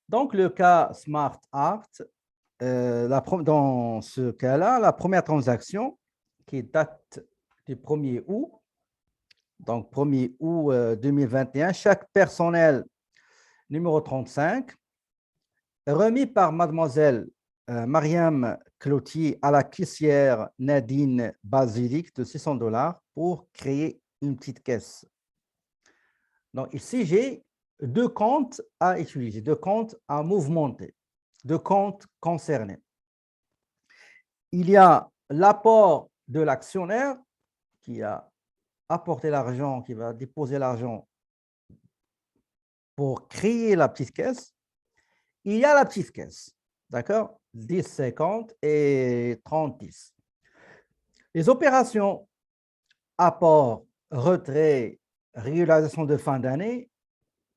Donc, le cas Smart Art, dans ce cas-là, la première transaction qui date du 1er août, donc 1er août 2021, chaque personnel numéro 35, remis par mademoiselle Mariam Cloutier à la caissière Nadine Basilic de 600 dollars pour créer une petite caisse. Donc ici, j'ai deux comptes à utiliser, deux comptes à mouvementer, deux comptes concernés. Il y a l'apport de l'actionnaire qui a apporté l'argent, qui va déposer l'argent pour créer la petite caisse. Il y a la petite caisse, d'accord? 10, 50 et 30, 10. Les opérations apport, retrait, réalisation de fin d'année,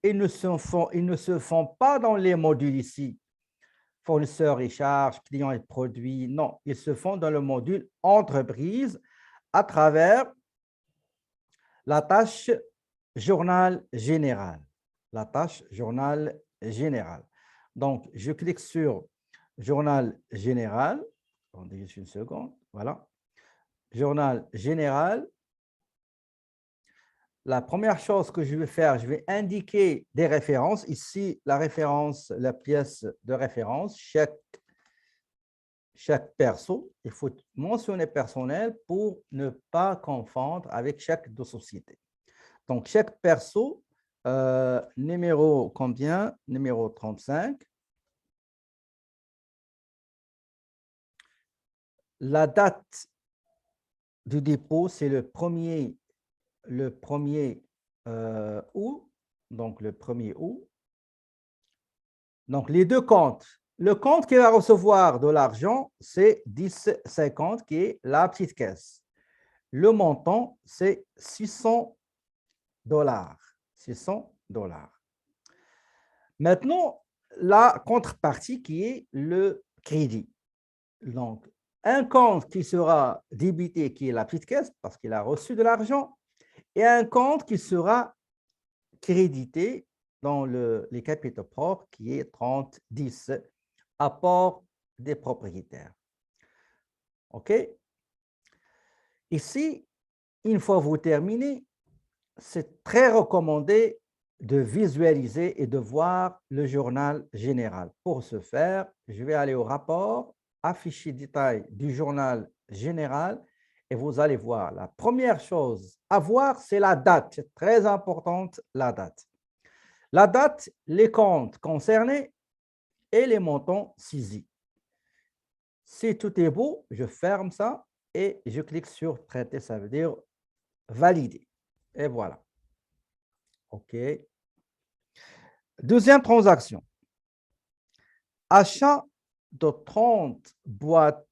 ils ne se font pas dans les modules ici, fournisseurs et charges, clients et produits. Non, ils se font dans le module entreprise à travers la tâche journal général. La tâche journal général. Donc, je clique sur journal général. Attendez juste une seconde. Voilà. Journal général. La première chose que je vais faire, je vais indiquer des références. Ici, la référence, la pièce de référence, chaque perso. Il faut mentionner personnel pour ne pas confondre avec chaque de société. Donc, chaque perso, numéro combien? Numéro 35. La date du dépôt, c'est le 1er août. Donc, le 1er août. Donc, les deux comptes. Le compte qui va recevoir de l'argent, c'est 10,50 qui est la petite caisse. Le montant, c'est 600 dollars. 600 dollars. Maintenant, la contrepartie qui est le crédit. Donc, un compte qui sera débité, qui est la petite caisse, parce qu'il a reçu de l'argent, et un compte qui sera crédité dans les capitaux propres, qui est 30-10, apport des propriétaires. OK? Ici, une fois vous terminez, c'est très recommandé de visualiser et de voir le journal général. Pour ce faire, je vais aller au rapport, afficher détail du journal général et vous allez voir. La première chose à voir, c'est la date. C'est très importante, la date. La date, les comptes concernés et les montants saisis. Si tout est beau, je ferme ça et je clique sur traiter, ça veut dire valider. Et voilà. OK. Deuxième transaction. Achat de 30 boîtes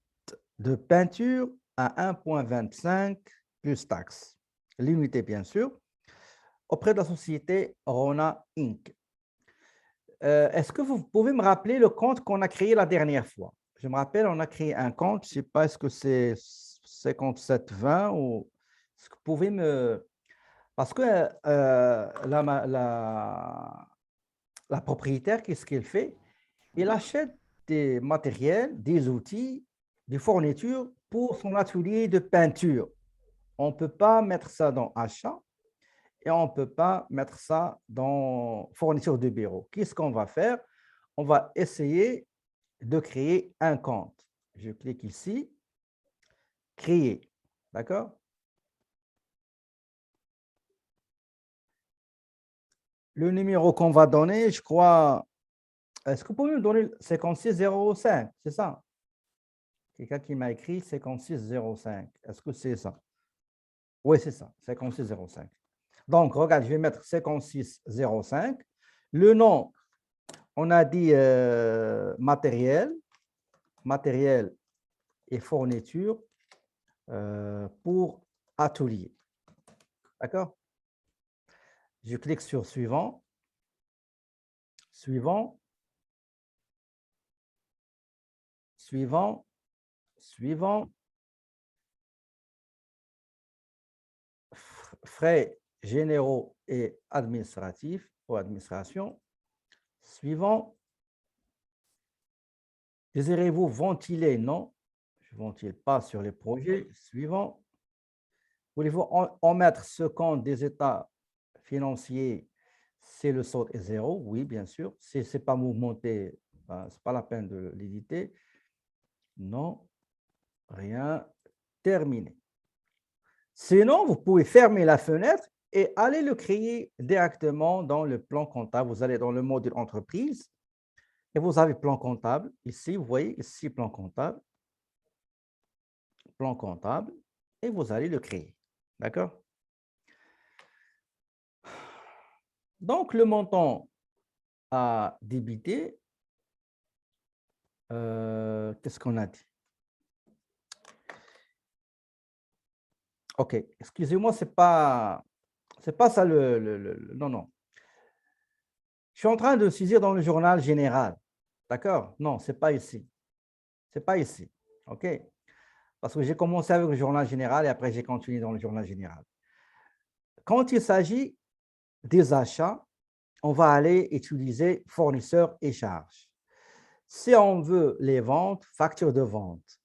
de peinture à 1,25 plus taxes. Limité, bien sûr, auprès de la société Rona Inc. Est-ce que vous pouvez me rappeler le compte qu'on a créé la dernière fois? Je me rappelle, on a créé un compte, je ne sais pas, est-ce que c'est 5720 ou est-ce que vous pouvez me... Parce que la propriétaire, qu'est-ce qu'elle fait? Elle achète des matériels, des outils, des fournitures pour son atelier de peinture. On ne peut pas mettre ça dans achat et on ne peut pas mettre ça dans fourniture de bureau. Qu'est-ce qu'on va faire? On va essayer de créer un compte. Je clique ici, créer. D'accord? Le numéro qu'on va donner, je crois, est-ce que vous pouvez me donner 5605? C'est ça? Quelqu'un qui m'a écrit 5605. Est-ce que c'est ça? Oui, c'est ça, 5605. Donc, regarde, je vais mettre 5605. Le nom, on a dit matériel, matériel et fourniture pour atelier. D'accord? Je clique sur suivant, suivant, suivant, suivant. Frais généraux et administratifs ou administration. Suivant, Désirez-vous ventiler? Non, je ne ventile pas sur les projets. Suivant. Voulez-vous omettre ce compte des états financiers? C'est le solde est zéro. Oui, bien sûr. Si ce n'est pas mouvementé, ben, ce n'est pas la peine de l'éditer. Non, rien. Terminé. Sinon, vous pouvez fermer la fenêtre et aller le créer directement dans le plan comptable. Vous allez dans le module entreprise et vous avez plan comptable. Ici, vous voyez, ici, plan comptable, et vous allez le créer. D'accord? Donc, le montant à débiter, qu'est-ce qu'on a dit? OK, excusez-moi, c'est pas ça non, non. Je suis en train de saisir dans le journal général. D'accord? Non, ce n'est pas ici. Ce n'est pas ici. OK? Parce que j'ai commencé avec le journal général et après j'ai continué dans le journal général. Quand il s'agit des achats, on va aller utiliser fournisseurs et charges. Si on veut les ventes, facture de vente.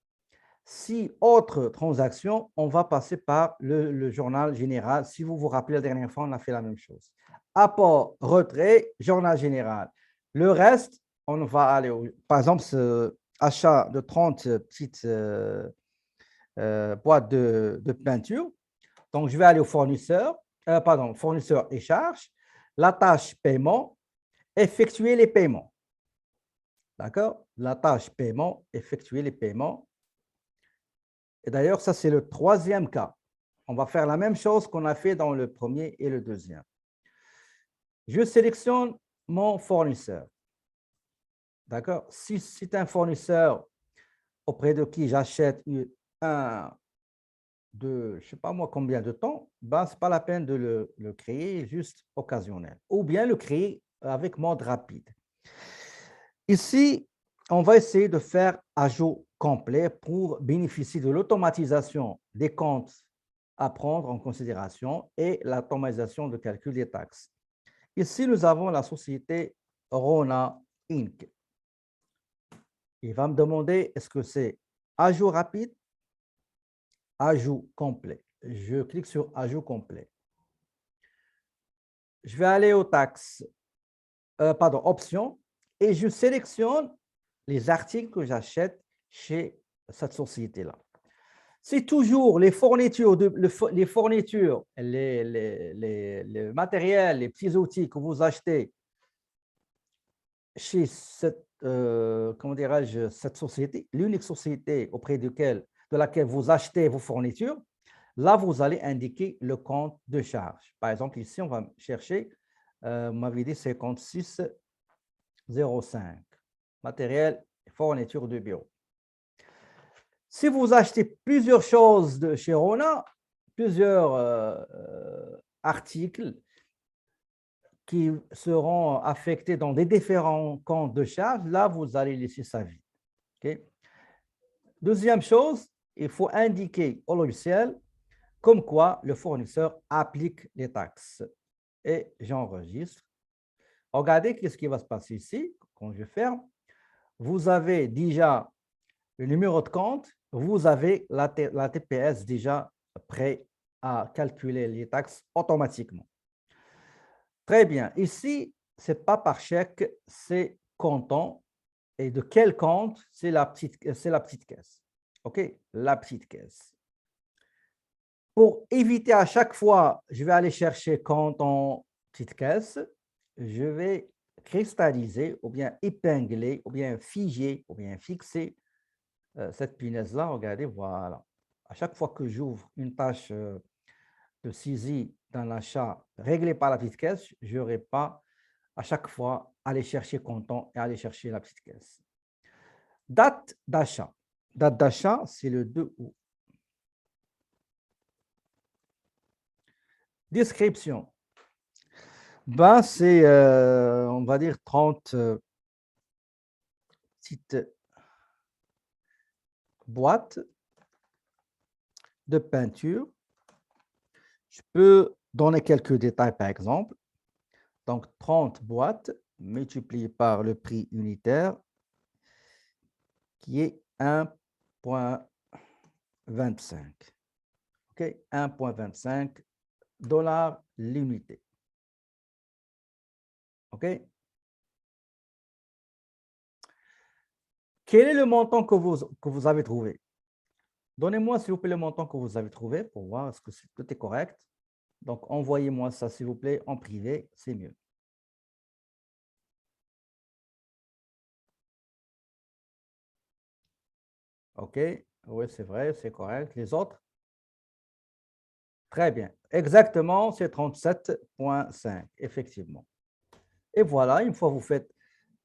Si autre transaction, on va passer par le journal général. Si vous vous rappelez, la dernière fois, on a fait la même chose. Apport, retrait, journal général. Le reste, on va aller, par exemple, ce achat de 30 petites boîtes de peinture. Donc, je vais aller au fournisseur, fournisseur et charges. La tâche paiement, effectuer les paiements. D'accord? La tâche paiement, effectuer les paiements. Et d'ailleurs, ça, c'est le troisième cas. On va faire la même chose qu'on a fait dans le premier et le deuxième. Je sélectionne mon fournisseur. D'accord? Si c'est un fournisseur auprès de qui j'achète un, de, je ne sais pas moi combien de temps, ben, ce n'est pas la peine de le créer, juste occasionnel. Ou bien le créer avec mode rapide. Ici, on va essayer de faire ajout complet pour bénéficier de l'automatisation des comptes à prendre en considération et l'automatisation de calcul des taxes. Ici, nous avons la société Rona Inc. Il va me demander est-ce que c'est ajout rapide, ajout complet. Je clique sur ajout complet. Je vais aller aux taxes, options, et je sélectionne les articles que j'achète chez cette société-là. C'est toujours les fournitures, les matériels, les petits outils que vous achetez chez cette, comment dirais-je, cette société, l'unique société auprès de laquelle vous achetez vos fournitures. Là, vous allez indiquer le compte de charge. Par exemple, ici, on va chercher, vous m'avez dit 56,05, matériel et fourniture de bureau. Si vous achetez plusieurs choses de chez Rona, plusieurs articles qui seront affectés dans des différents comptes de charge, là, vous allez laisser ça vide. Okay? Deuxième chose, il faut indiquer au logiciel comme quoi le fournisseur applique les taxes. Et j'enregistre. Regardez ce qui va se passer ici, quand je ferme. Vous avez déjà le numéro de compte, vous avez la TPS déjà prêt à calculer les taxes automatiquement. Très bien. Ici, ce n'est pas par chèque, c'est comptant. Et de quel compte? C'est la petite caisse. OK? La petite caisse. Pour éviter à chaque fois, je vais aller chercher compte en petite caisse, je vais cristalliser ou bien épingler ou bien figer ou bien fixer cette punaise-là. Regardez, voilà. À chaque fois que j'ouvre une tâche de saisie dans l'achat réglé par la petite caisse, je n'aurai pas à chaque fois aller chercher comptant et aller chercher la petite caisse. Date d'achat. Date d'achat, c'est le 2 août. Description. Ben, c'est, on va dire, 30 petites boîtes de peinture. Je peux donner quelques détails, par exemple. Donc, 30 boîtes multipliées par le prix unitaire qui est 1,25. OK, 1,25 $ l'unité. OK? Quel est le montant que vous avez trouvé? Donnez-moi, s'il vous plaît, le montant que vous avez trouvé pour voir est-ce que tout est correct. Donc, envoyez-moi ça, s'il vous plaît, en privé, c'est mieux. OK, oui, c'est vrai, c'est correct. Les autres? Très bien. Exactement, c'est 37,5, effectivement. Et voilà, une fois que vous faites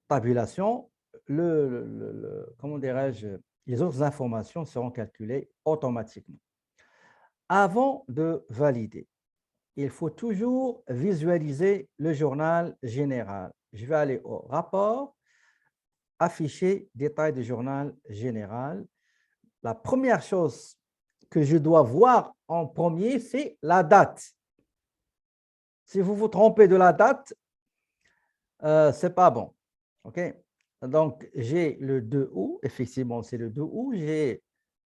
tabulation, comment dirais-je, les autres informations seront calculées automatiquement. Avant de valider, il faut toujours visualiser le journal général. Je vais aller au rapport, afficher détail du journal général. La première chose que je dois voir en premier, c'est la date. Si vous vous trompez de la date, ce n'est pas bon. OK? Donc, j'ai le 2 août, effectivement, c'est le 2 août. J'ai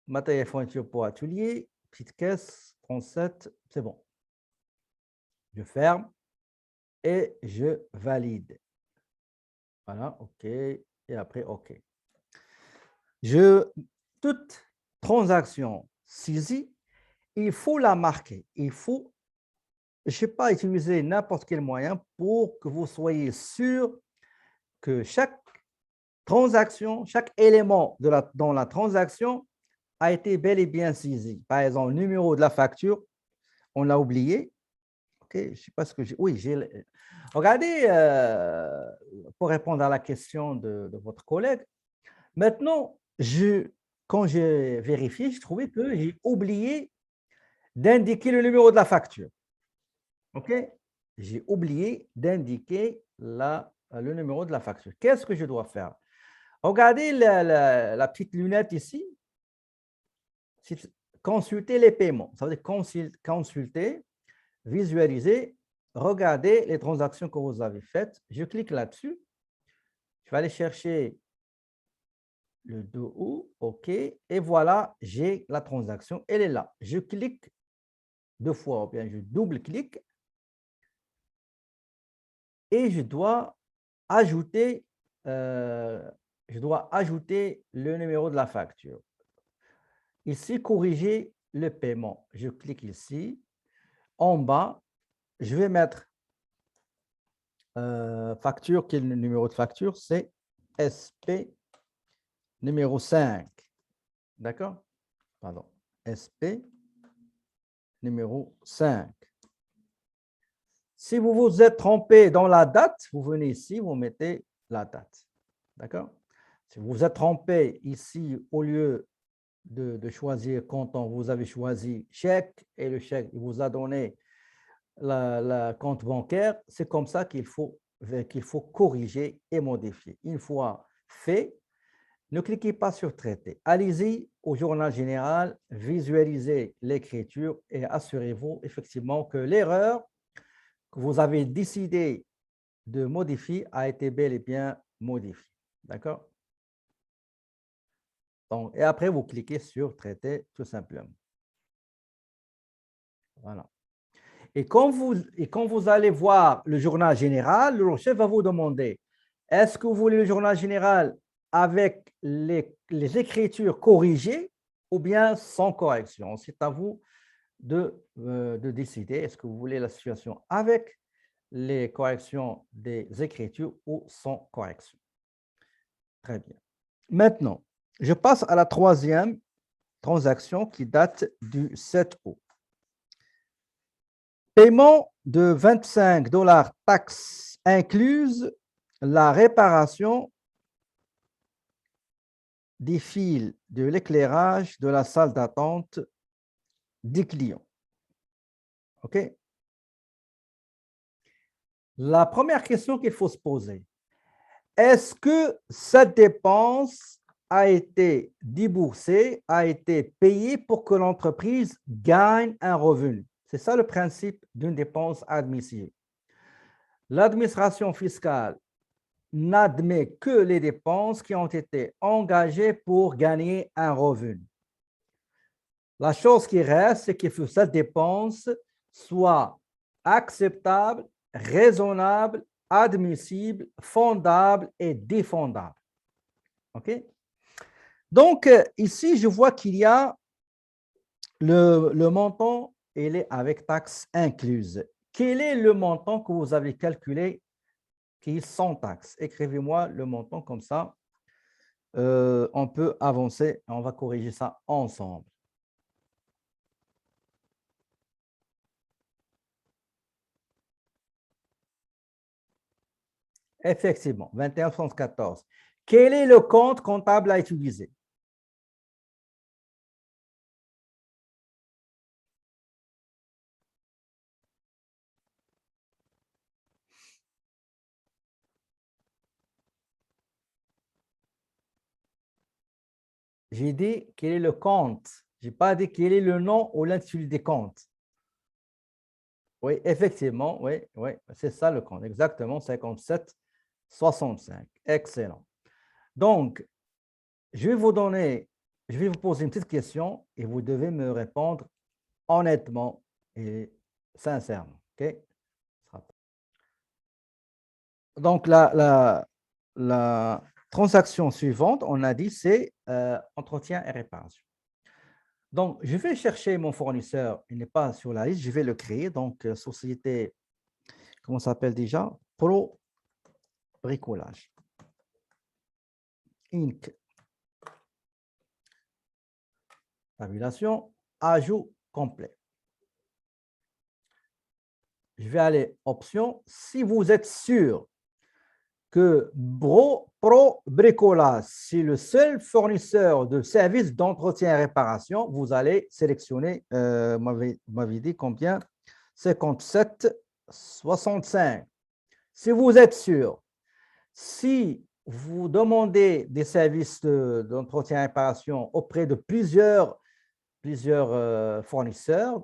matériel fourniture pour atelier, petite caisse, 37, c'est bon. Je ferme et je valide. Voilà, OK. Et après, OK. Toute transaction saisie, il faut la marquer. Il faut, je ne sais pas, utiliser n'importe quel moyen pour que vous soyez sûr que chaque transaction, chaque élément dans la transaction a été bel et bien saisi. Par exemple, le numéro de la facture, on l'a oublié. OK, je ne sais pas ce que j'ai. Oui, j'ai. Regardez, pour répondre à la question de votre collègue, maintenant, quand j'ai vérifié, j'ai trouvé que j'ai oublié d'indiquer le numéro de la facture. OK? J'ai oublié d'indiquer le numéro de la facture. Qu'est-ce que je dois faire? Regardez la petite lunette ici. Consulter les paiements. Ça veut dire consulter, visualiser, regarder les transactions que vous avez faites. Je clique là-dessus. Je vais aller chercher le 2 août. OK. Et voilà, j'ai la transaction. Elle est là. Je clique 2 fois, ou bien je double-clique. Et je dois ajouter le numéro de la facture. Ici, corriger le paiement. Je clique ici. En bas, je vais mettre facture. Quel est le numéro de facture? C'est SP numéro 5. D'accord? Pardon. SP numéro 5. Si vous vous êtes trompé dans la date, vous venez ici, vous mettez la date. D'accord? Si vous vous êtes trompé ici, au lieu de choisir comptant, vous avez choisi chèque et le chèque il vous a donné la compte bancaire. C'est comme ça qu'il faut corriger et modifier. Une fois fait, ne cliquez pas sur traiter. Allez-y au journal général, visualisez l'écriture et assurez-vous effectivement que l'erreur que vous avez décidé de modifier a été bel et bien modifiée. D'accord? Donc, et après, vous cliquez sur traiter tout simplement. Voilà. Et quand vous allez voir le journal général, le chef va vous demander, est-ce que vous voulez le journal général avec les écritures corrigées ou bien sans correction? C'est à vous de décider, est-ce que vous voulez la situation avec les corrections des écritures ou sans correction. Très bien. Maintenant, je passe à la troisième transaction qui date du 7 août. Paiement de 25 $ taxes incluses la réparation des fils de l'éclairage de la salle d'attente des clients. OK? La première question qu'il faut se poser, est-ce que cette dépense a été déboursée, a été payée pour que l'entreprise gagne un revenu? C'est ça le principe d'une dépense admissible. L'administration fiscale n'admet que les dépenses qui ont été engagées pour gagner un revenu. La chose qui reste, c'est qu'il faut que cette dépense soit acceptable, raisonnable, admissible, fondable et défendable. OK? Donc, ici, je vois qu'il y a le montant, il est avec taxes incluses. Quel est le montant que vous avez calculé qui est sans taxes? Écrivez-moi le montant comme ça. On peut avancer, on va corriger ça ensemble. Effectivement, 21,74. Quel est le compte comptable à utiliser? J'ai dit quel est le compte. Je n'ai pas dit quel est le nom ou l'intitulé des comptes. Oui, effectivement, oui, oui, c'est ça le compte, exactement, 57,65. Excellent. Donc, je vais vous poser une petite question et vous devez me répondre honnêtement et sincèrement. OK? Donc, la transaction suivante, on a dit, c'est entretien et réparation. Donc, je vais chercher mon fournisseur, il n'est pas sur la liste, je vais le créer. Donc, société, comment ça s'appelle déjà? Pro Bricolage. Inc. Tabulation, ajout complet. Je vais aller option. Si vous êtes sûr que Pro Bricolage, c'est le seul fournisseur de services d'entretien et réparation, vous allez sélectionner, vous m'avez dit combien? 57,65. Si vous êtes sûr, si vous demandez des services d'entretien et réparation auprès de plusieurs fournisseurs,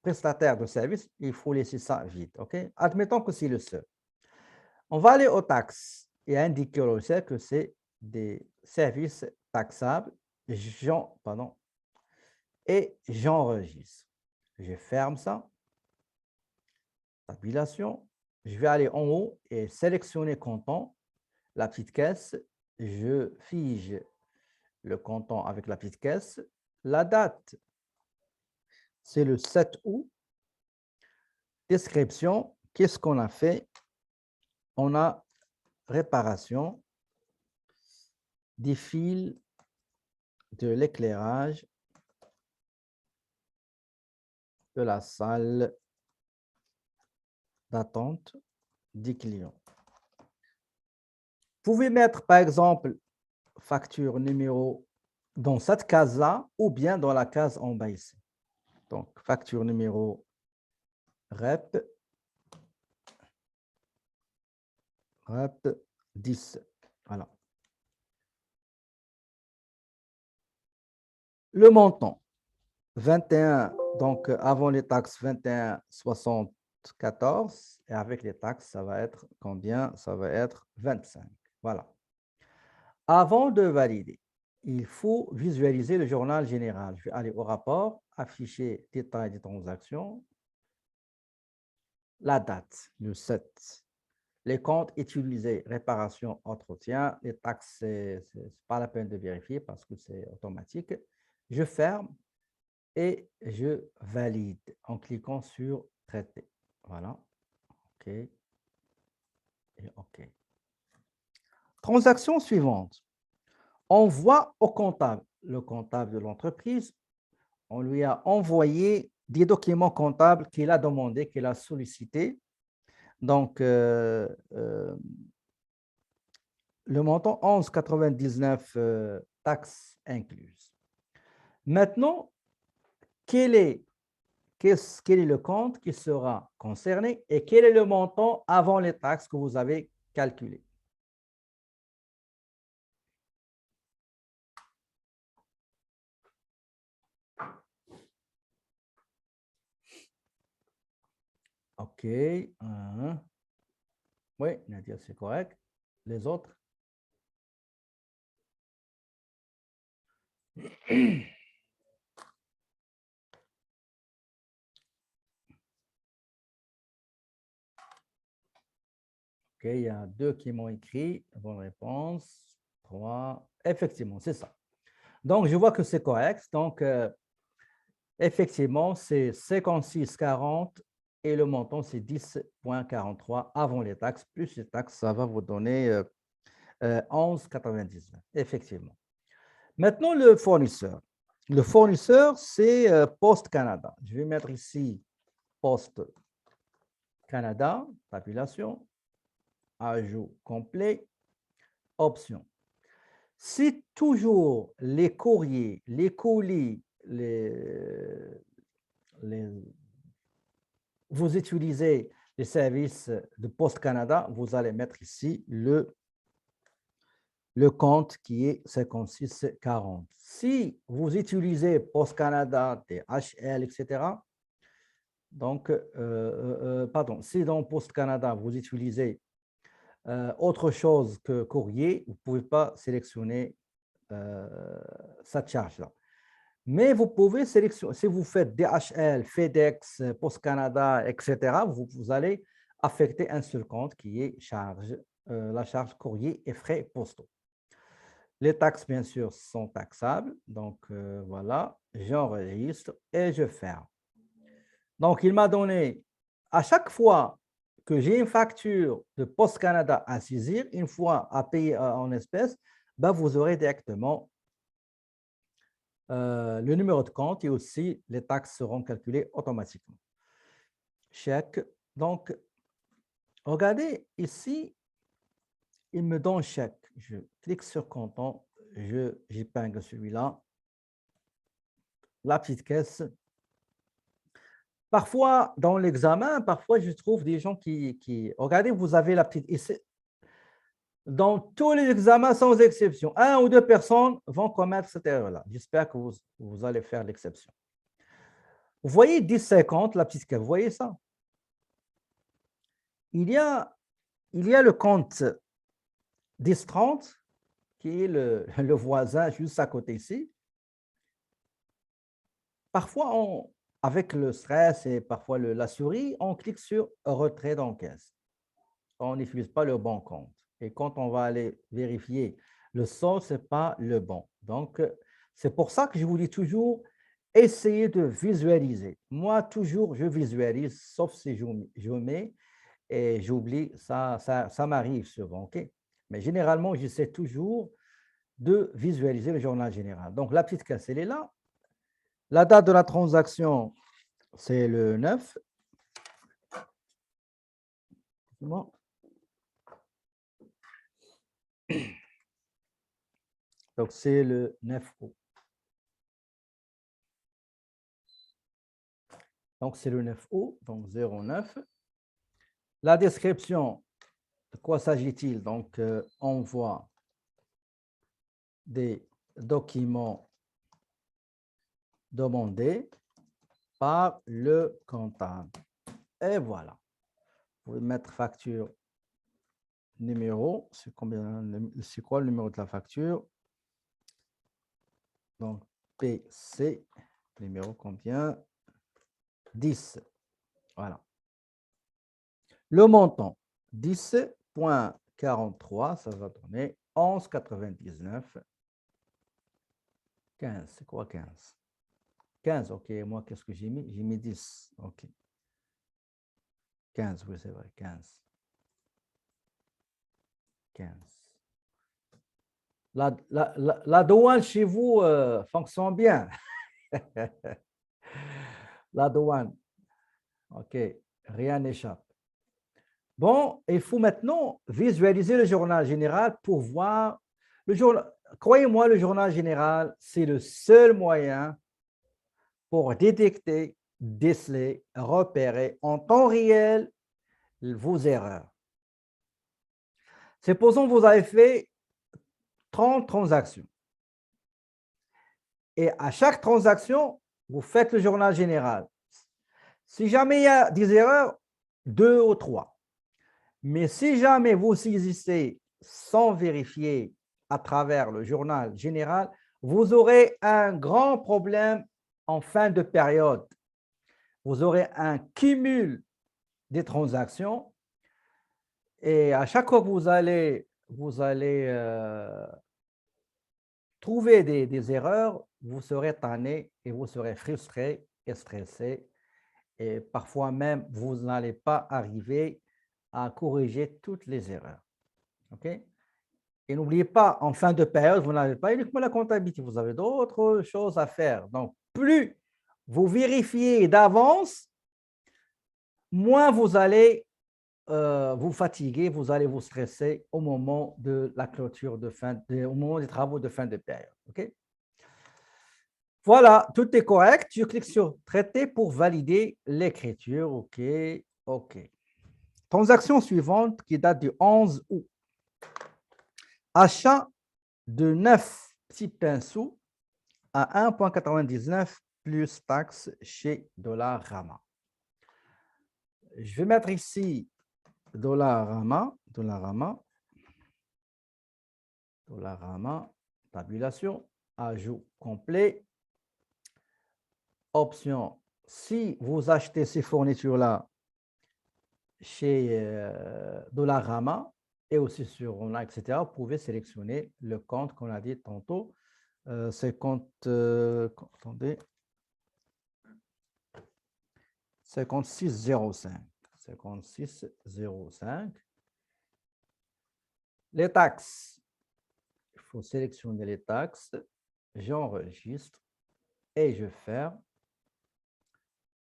prestataires de services, il faut laisser ça vide. Okay? Admettons que c'est le seul. On va aller aux taxes et indiquer au logiciel que c'est des services taxables. Et j'enregistre. Je ferme ça. Tabulation. Je vais aller en haut et sélectionner canton, la petite caisse. Je fige le canton avec la petite caisse. La date, c'est le 7 août. Description, qu'est-ce qu'on a fait? On a réparation des fils de l'éclairage de la salle d'attente des clients. Vous pouvez mettre, par exemple, facture numéro dans cette case-là ou bien dans la case en bas ici. Donc, facture numéro REP 10. Voilà. Le montant, 21, donc avant les taxes, 21,74. Et avec les taxes, ça va être combien? Ça va être 25. Voilà. Avant de valider, il faut visualiser le journal général. Je vais aller au rapport, afficher détail des transactions, la date, le 7. Les comptes utilisés, réparation, entretien, les taxes, ce n'est pas la peine de vérifier parce que c'est automatique. Je ferme et je valide en cliquant sur traiter. Voilà. OK. Et OK. Transaction suivante. On voit au comptable, le comptable de l'entreprise, on lui a envoyé des documents comptables qu'il a demandé, qu'il a sollicité. Donc, le montant 11,99 taxes incluses. Maintenant, quel est le compte qui sera concerné et quel est le montant avant les taxes que vous avez calculé? OK. Oui, Nadia, c'est correct. Les autres? OK, il y a 2 qui m'ont écrit. Bonne réponse. 3. Effectivement, c'est ça. Donc, je vois que c'est correct. Donc, effectivement, c'est 56,40 et le montant, c'est 10,43 avant les taxes. Plus les taxes, ça va vous donner 11,99. Effectivement. Maintenant, le fournisseur. Le fournisseur, c'est Poste Canada. Je vais mettre ici Poste Canada, tabulation, ajout complet, option. Si toujours les courriers, les colis, vous utilisez les services de Poste Canada, vous allez mettre ici le compte qui est 56,40. Si vous utilisez Poste Canada, DHL, etc., donc, pardon, si dans Poste Canada, vous utilisez autre chose que courrier, vous ne pouvez pas sélectionner cette charge-là. Mais vous pouvez sélectionner, si vous faites DHL, FedEx, Post Canada, etc., vous allez affecter un seul compte qui est charge, la charge courrier et frais postaux. Les taxes, bien sûr, sont taxables. Donc, voilà, j'enregistre et je ferme. Donc, il m'a donné, à chaque fois que j'ai une facture de Post Canada à saisir, une fois à payer en espèces, ben, vous aurez directement le numéro de compte et aussi les taxes seront calculées automatiquement. Chèque. Donc, regardez ici, il me donne chèque. Je clique sur comptant, j'épingle celui-là. La petite caisse. Parfois, dans l'examen, parfois, je trouve des gens qui... Regardez, vous avez la petite... Ici, dans tous les examens, sans exception, 1 ou 2 personnes vont commettre cette erreur-là. J'espère que vous allez faire l'exception. Vous voyez 10,50, la petite caisse, vous voyez ça? Il y a le compte 10,30 qui est le voisin juste à côté ici. Parfois, avec le stress et parfois la souris, on clique sur retrait d'encaisse. On n'utilise pas le bon compte. Et quand on va aller vérifier le solde, ce n'est pas le bon. Donc, c'est pour ça que je vous dis toujours, essayez de visualiser. Moi, toujours, je visualise, sauf si je mets et j'oublie, ça m'arrive souvent. OK? Mais généralement, j'essaie toujours de visualiser le journal général. Donc, la petite caisse, elle est là. La date de la transaction, c'est le 9. Bon. Donc, c'est le 9 août. Donc, c'est le 9 août, donc 09. La description, de quoi s'agit-il? Donc, on voit des documents demandés par le comptable. Et voilà. Vous pouvez mettre facture numéro. C'est quoi le numéro de la facture? Donc, PC, numéro combien? 10. Voilà. Le montant, 10,43, ça va donner 11,99. 15, c'est quoi 15? 15, ok. Moi, qu'est-ce que j'ai mis? J'ai mis 10, ok. 15, oui, c'est vrai, 15. 15. La douane chez vous fonctionne bien. La douane. OK, rien n'échappe. Bon, il faut maintenant visualiser le journal général pour voir le journal. Croyez-moi, le journal général, c'est le seul moyen pour détecter, déceler, repérer en temps réel vos erreurs. Supposons que vous avez fait 30 transactions. Et à chaque transaction, vous faites le journal général. Si jamais il y a des erreurs, 2 ou 3. Mais si jamais vous saisissez sans vérifier à travers le journal général, vous aurez un grand problème en fin de période. Vous aurez un cumul des transactions et à chaque fois que vous allez trouver des erreurs, vous serez tanné et vous serez frustré et stressé. Et parfois même, vous n'allez pas arriver à corriger toutes les erreurs. OK? Et n'oubliez pas, en fin de période, vous n'avez pas uniquement la comptabilité, vous avez d'autres choses à faire. Donc, plus vous vérifiez d'avance, moins vous allez vous fatiguer, vous allez vous stresser au moment de la clôture au moment des travaux de fin de période. OK? Voilà, tout est correct. Je clique sur Traiter pour valider l'écriture. OK, OK. Transaction suivante qui date du 11 août. Achat de 9 petits pinceaux à 1,99 plus taxe chez Dollarama. Je vais mettre ici Dollarama, tabulation, ajout complet, option. Si vous achetez ces fournitures-là chez Dollarama et aussi sur online, etc., vous pouvez sélectionner le compte qu'on a dit tantôt. C'est compte, attendez, 5605. 5605. Les taxes. Il faut sélectionner les taxes. J'enregistre et je ferme.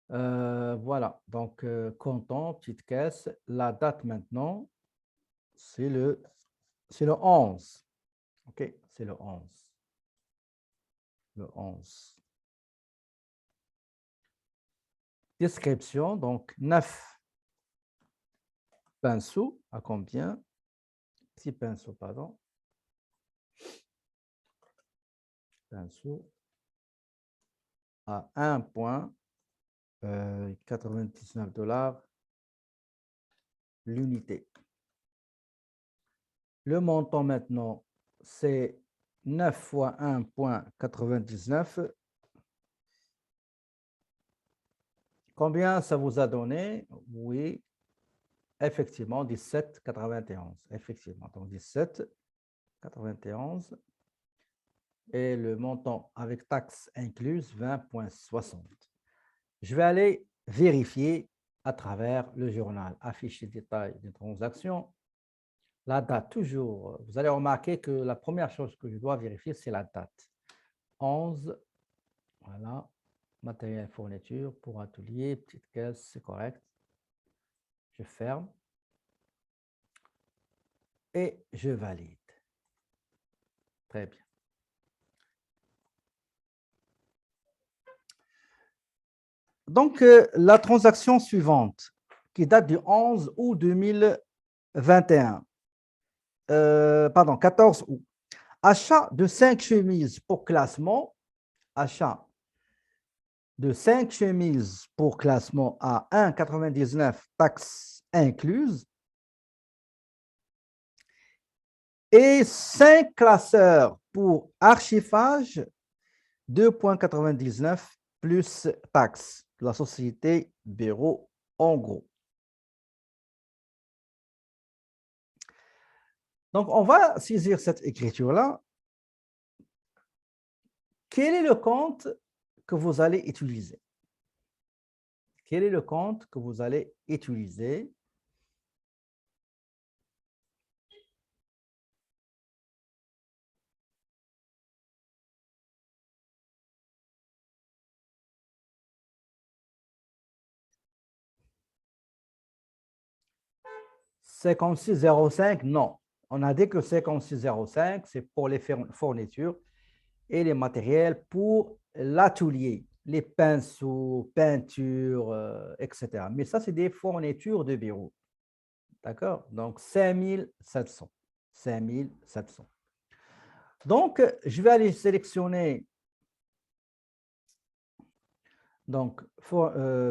Voilà, donc comptant, petite caisse. La date maintenant, c'est le 11. OK, c'est le 11. Le 11. Description, donc 9 pinceaux, à combien? 6 pinceaux, pardon. Pinceaux à 1,99 $ l'unité. Le montant maintenant, c'est 9 fois 1,99. Combien ça vous a donné? Oui, effectivement, 17,91. Effectivement, donc 17,91. Et le montant avec taxe incluse, 20,60. Je vais aller vérifier à travers le journal. Afficher détail des transactions. La date, toujours. Vous allez remarquer que la première chose que je dois vérifier, c'est la date. 11, voilà. Matériel fourniture pour atelier, petite caisse, c'est correct. Je ferme. Et je valide. Très bien. Donc, la transaction suivante, qui date du 11 août 2021, pardon, 14 août. Achat de 5 chemises pour classement, achat de 5 chemises pour classement à 1,99 taxes incluses et 5 classeurs pour archivage 2,99 plus taxes de la société Bureau en gros. Donc, on va saisir cette écriture-là. Quel est le compte que vous allez utiliser? Quel est le compte que vous allez utiliser? « 5605 », non. On a dit que 5605, c'est pour les fournitures et les matériels pour l'atelier, les pinceaux, peintures, etc. Mais ça, c'est des fournitures de bureau. D'accord? Donc, 5700. 5700. Donc, je vais aller sélectionner donc,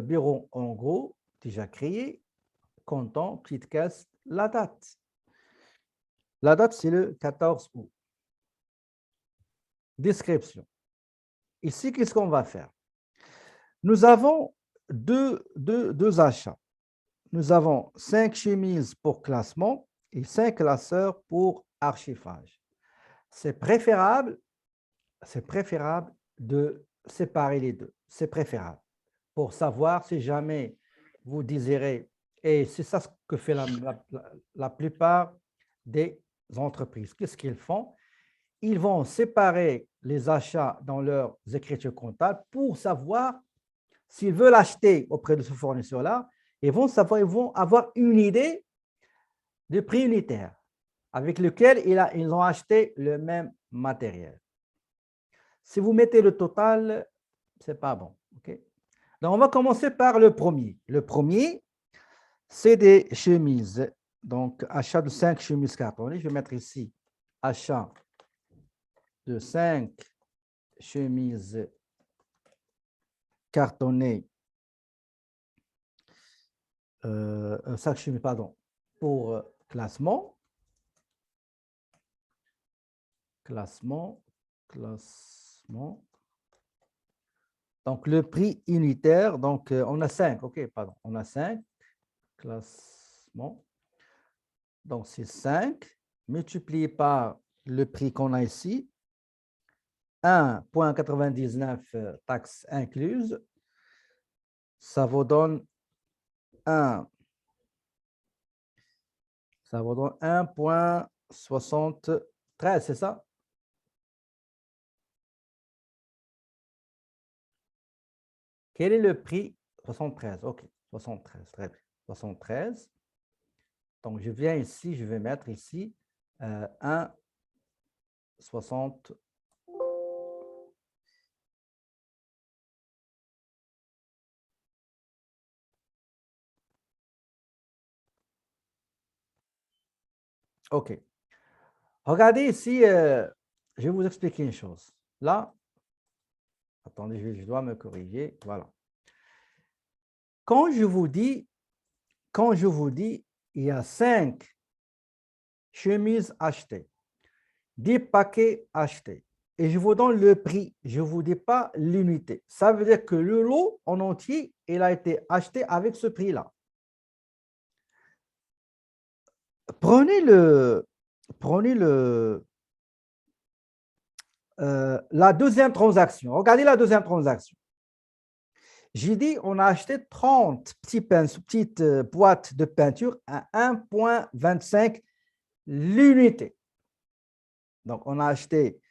bureau en gros, déjà créé, comptant, petite caisse, la date. La date, c'est le 14 août. Description. Ici, qu'est-ce qu'on va faire? Nous avons deux achats. Nous avons 5 chemises pour classement et 5 classeurs pour archivage. C'est préférable de séparer les deux. C'est préférable pour savoir si jamais vous désirez, et c'est ça ce que fait la plupart des entreprises. Qu'est-ce qu'ils font? Ils vont séparer les achats dans leurs écritures comptables pour savoir s'ils veulent acheter auprès de ce fournisseur-là. Ils vont avoir une idée du prix unitaire avec lequel ils ont acheté le même matériel. Si vous mettez le total, ce n'est pas bon. Okay? Donc, on va commencer par le premier. Le premier, c'est des chemises. Donc, achat de 5 chemises cartonnées. Je vais mettre ici achat de 5 chemises cartonnées. 5 chemises, pardon, pour classement. Classement. Donc, le prix unitaire, donc on a 5, ok, pardon, on a 5, classement. Donc, c'est 5 multiplié par le prix qu'on a ici, 1,99 taxes incluses, ça vous donne 1,73, c'est ça? Quel est le prix? 73, ok, 73, très bien. 73. Donc, je viens ici, je vais mettre ici 1,60. OK. Regardez ici, je vais vous expliquer une chose. Là, attendez, je dois me corriger. Voilà. Quand je vous dis, il y a 5 chemises achetées, 10 paquets achetés, et je vous donne le prix, je ne vous dis pas l'unité. Ça veut dire que le lot en entier, il a été acheté avec ce prix-là. Prenez la deuxième transaction. Regardez la deuxième transaction. J'ai dit, on a acheté 30 petites boîtes de peinture à 1,25 l'unité. Donc, on a acheté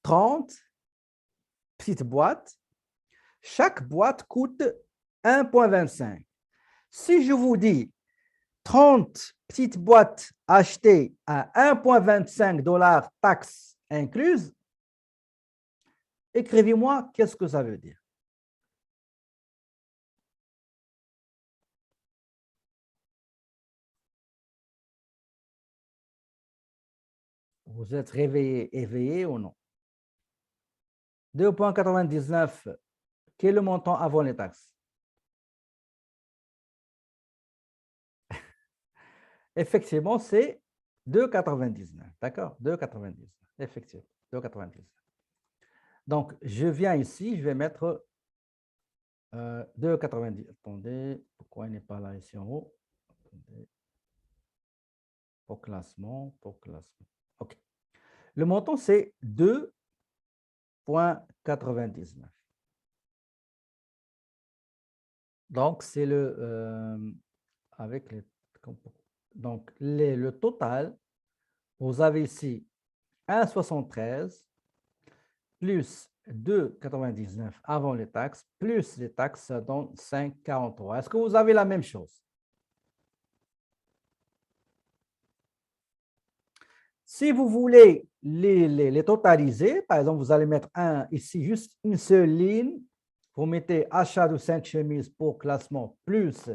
30 petites boîtes. Chaque boîte coûte 1,25. Si je vous dis 30 petites boîtes achetées à 1,25 $ taxes incluses, écrivez-moi qu'est-ce que ça veut dire. Vous êtes éveillé ou non? 2,99, quel est le montant avant les taxes? Effectivement, c'est 2,99. D'accord? 2,99. Effectivement, 2,99. Donc, je viens ici, je vais mettre 2,90. Attendez, pourquoi il n'est pas là ici en haut? Attendez. Pour classement. OK. Le montant, c'est 2,99. Donc, c'est avec les. Donc, le total, vous avez ici 1,73 plus 2,99 avant les taxes, plus les taxes, ça donne 5,43. Est-ce que vous avez la même chose? Si vous voulez les totaliser, par exemple, vous allez mettre ici, juste une seule ligne. Vous mettez achat de 5 chemises pour classement plus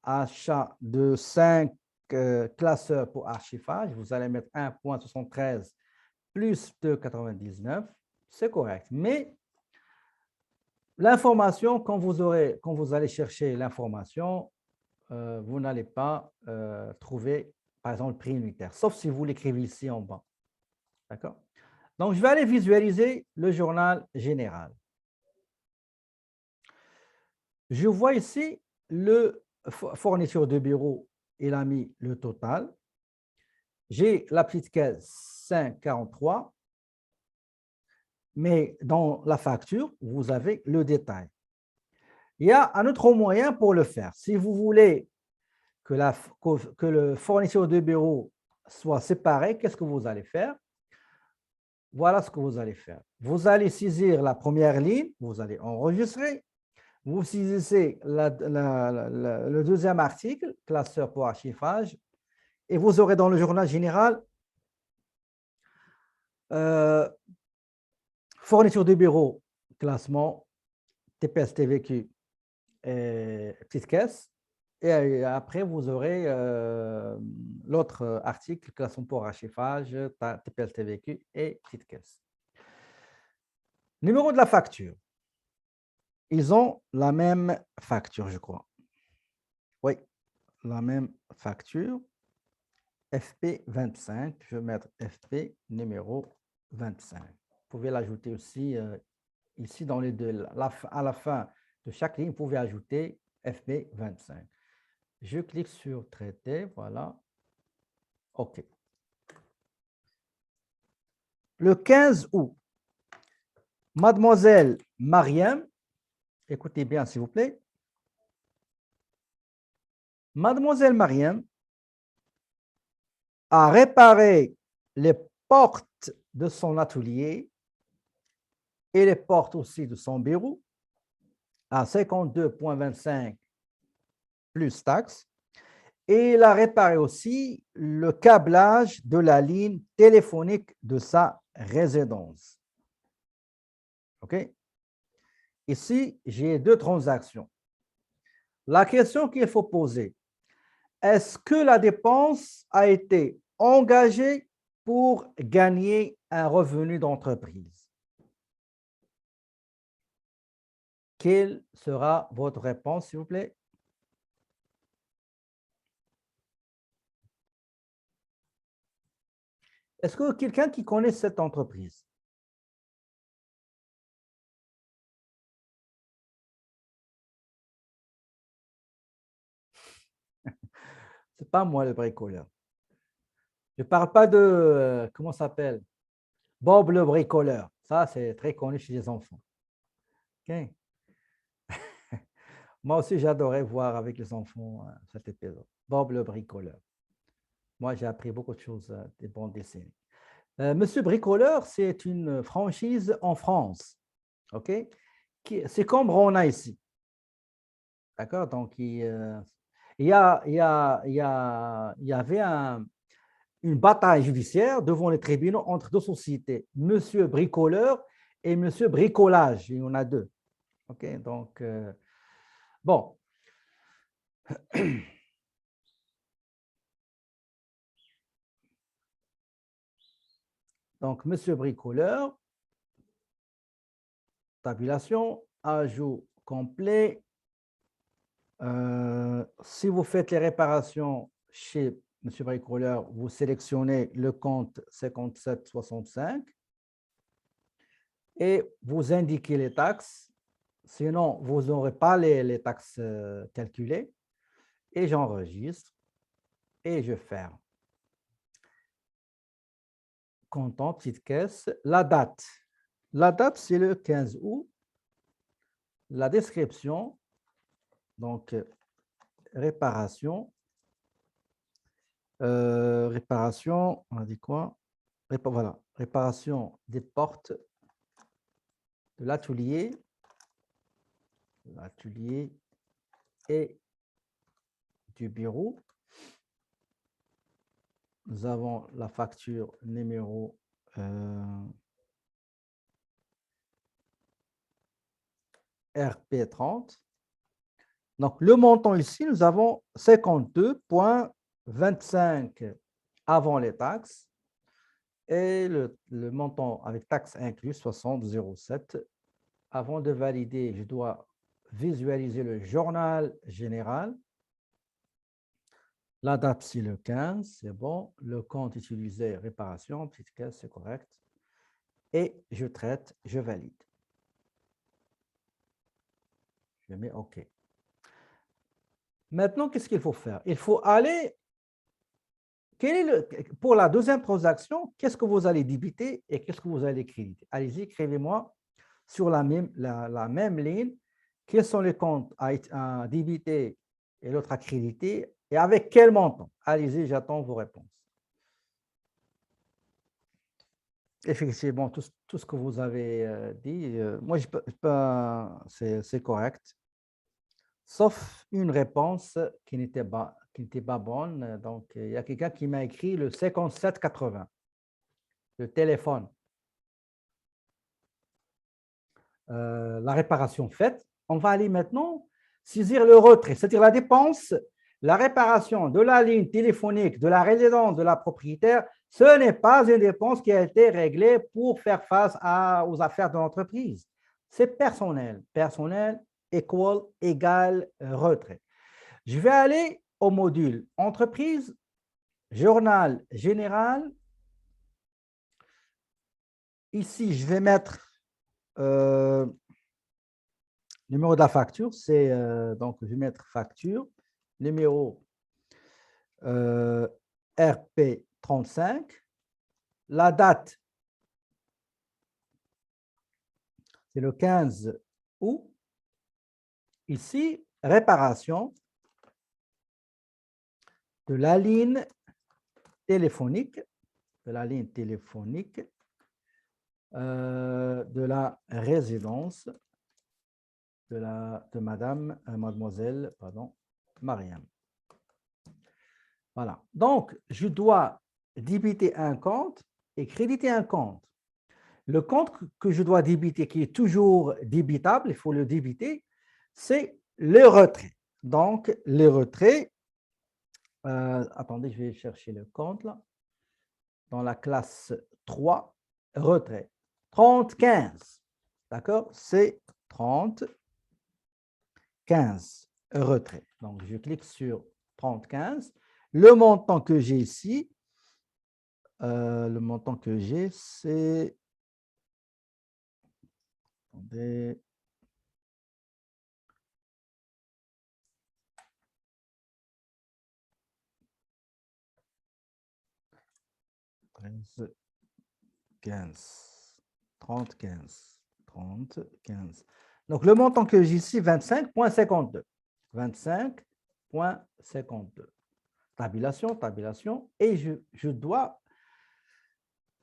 achat de 5 classeurs pour archivage. Vous allez mettre 1,73 plus 2,99. C'est correct. Mais l'information, quand vous allez chercher l'information, vous n'allez pas trouver par exemple, le prix unitaire, sauf si vous l'écrivez ici en bas. D'accord? Donc, je vais aller visualiser le journal général. Je vois ici le fourniture de bureau, il a mis le total. J'ai la petite caisse 5,43, mais dans la facture, vous avez le détail. Il y a un autre moyen pour le faire. Si vous voulez que le fourniture de bureau soit séparé, qu'est-ce que vous allez faire? Voilà ce que vous allez faire. Vous allez saisir la première ligne, vous allez enregistrer. Vous saisissez le deuxième article, classeur pour archivage, et vous aurez dans le journal général fourniture de bureau, classement, TPS, TVQ, et petite caisse. Et après, vous aurez l'autre article, classement pour archivage, TPS, TVQ et petite caisse. Numéro de la facture. Ils ont la même facture, je crois. Oui, la même facture. FP25, je vais mettre FP numéro 25. Vous pouvez l'ajouter aussi ici dans les deux. À la fin de chaque ligne, vous pouvez ajouter FP25. Je clique sur traiter, voilà. OK. Le 15 août, mademoiselle Mariam, écoutez bien s'il vous plaît, mademoiselle Mariam a réparé les portes de son atelier et les portes aussi de son bureau à 52,25 plus taxes. Et il a réparé aussi le câblage de la ligne téléphonique de sa résidence. OK? Ici, j'ai deux transactions. La question qu'il faut poser, est-ce que la dépense a été engagée pour gagner un revenu d'entreprise? Quelle sera votre réponse, s'il vous plaît? Est-ce que quelqu'un qui connaît cette entreprise? Ce n'est pas moi le bricoleur. Je ne parle pas de, comment ça s'appelle? Bob le bricoleur. Ça, c'est très connu chez les enfants. Okay? Moi aussi, j'adorais voir avec les enfants cet épisode. Bob le bricoleur. Moi, j'ai appris beaucoup de choses des bandes dessinées. Monsieur Bricoleur, c'est une franchise en France. OK? C'est comme Rona ici. D'accord? Donc, il y avait une bataille judiciaire devant les tribunaux entre deux sociétés, Monsieur Bricoleur et Monsieur Bricolage. Il y en a deux. OK? Donc, bon. Donc, Monsieur Bricoleur, tabulation, ajout complet. Si vous faites les réparations chez Monsieur Bricoleur, vous sélectionnez le compte 5765 et vous indiquez les taxes. Sinon, vous n'aurez pas les taxes calculées. Et j'enregistre et je ferme. Comptant, petite caisse. La date. La date, c'est le 15 août. La description, donc réparation. Réparation, on a dit quoi? Voilà, réparation des portes de l'atelier et du bureau. Nous avons la facture numéro RP30. Donc, le montant ici, nous avons 52,25 avant les taxes et le montant avec taxes inclus, 60,07. Avant de valider, je dois visualiser le journal général. La date, c'est le 15, c'est bon. Le compte utilisé, réparation, petite caisse, c'est correct. Et je traite, je valide. Je mets OK. Maintenant, qu'est-ce qu'il faut faire? Il faut aller... pour la deuxième transaction, qu'est-ce que vous allez débiter et qu'est-ce que vous allez créditer? Allez-y, écrivez-moi sur la même ligne quels sont les comptes à débiter et l'autre à créditer et avec quel montant. Allez-y, j'attends vos réponses. Effectivement, tout ce que vous avez dit, moi, c'est correct, sauf une réponse qui n'était pas bonne. Donc, il y a quelqu'un qui m'a écrit le 5780, le téléphone. La réparation faite, on va aller maintenant saisir le retrait, c'est-à-dire la dépense, la réparation de la ligne téléphonique de la résidence de la propriétaire. Ce n'est pas une dépense qui a été réglée pour faire face aux affaires de l'entreprise. C'est personnel. Personnel égale retrait. Je vais aller au module entreprise, journal général. Ici, je vais mettre numéro de la facture, c'est donc je vais mettre facture, numéro RP35, la date, c'est le 15 août. Ici, réparation de la ligne téléphonique, de la résidence de mademoiselle, Mariam. Voilà. Donc, je dois débiter un compte et créditer un compte. Le compte que je dois débiter, qui est toujours débitable, il faut le débiter, c'est le retrait. Donc, le retrait, attendez, je vais chercher le compte là. Dans la classe 3, retrait. 3015. D'accord? C'est 3015 retrait. Donc, je clique sur 3015. Le montant que j'ai ici, c'est... Attendez. « 15, 30, 15, 30, 15. » Donc, le montant que j'ai ici, 25,52. 25,52. Tabulation. Et je dois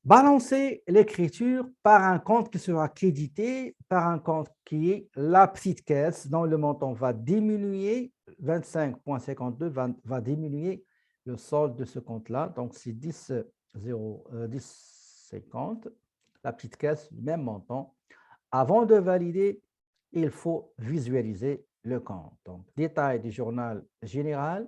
balancer l'écriture par un compte qui sera crédité, par un compte qui est la petite caisse, dont le montant va diminuer, 25,52 va diminuer le solde de ce compte-là. Donc, c'est 10,50, la petite caisse, même montant. Avant de valider, il faut visualiser le compte. Donc, détail du journal général.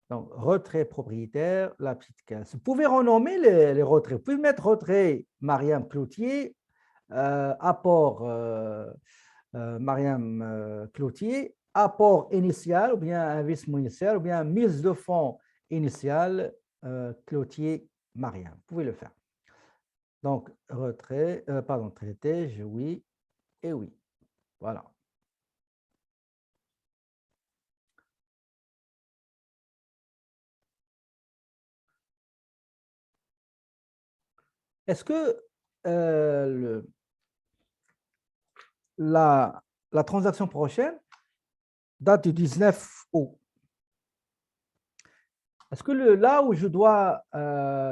Donc, retrait propriétaire, la petite caisse. Vous pouvez renommer les retraits. Vous pouvez mettre retrait Mariam Cloutier, apport Mariam Cloutier, apport initial ou bien investissement initial ou bien mise de fonds initiale Cloutier Mariam. Vous pouvez le faire. Donc, retrait, traité, oui et oui. Voilà. Est-ce que la transaction prochaine date du 19 août? Est-ce que là où je dois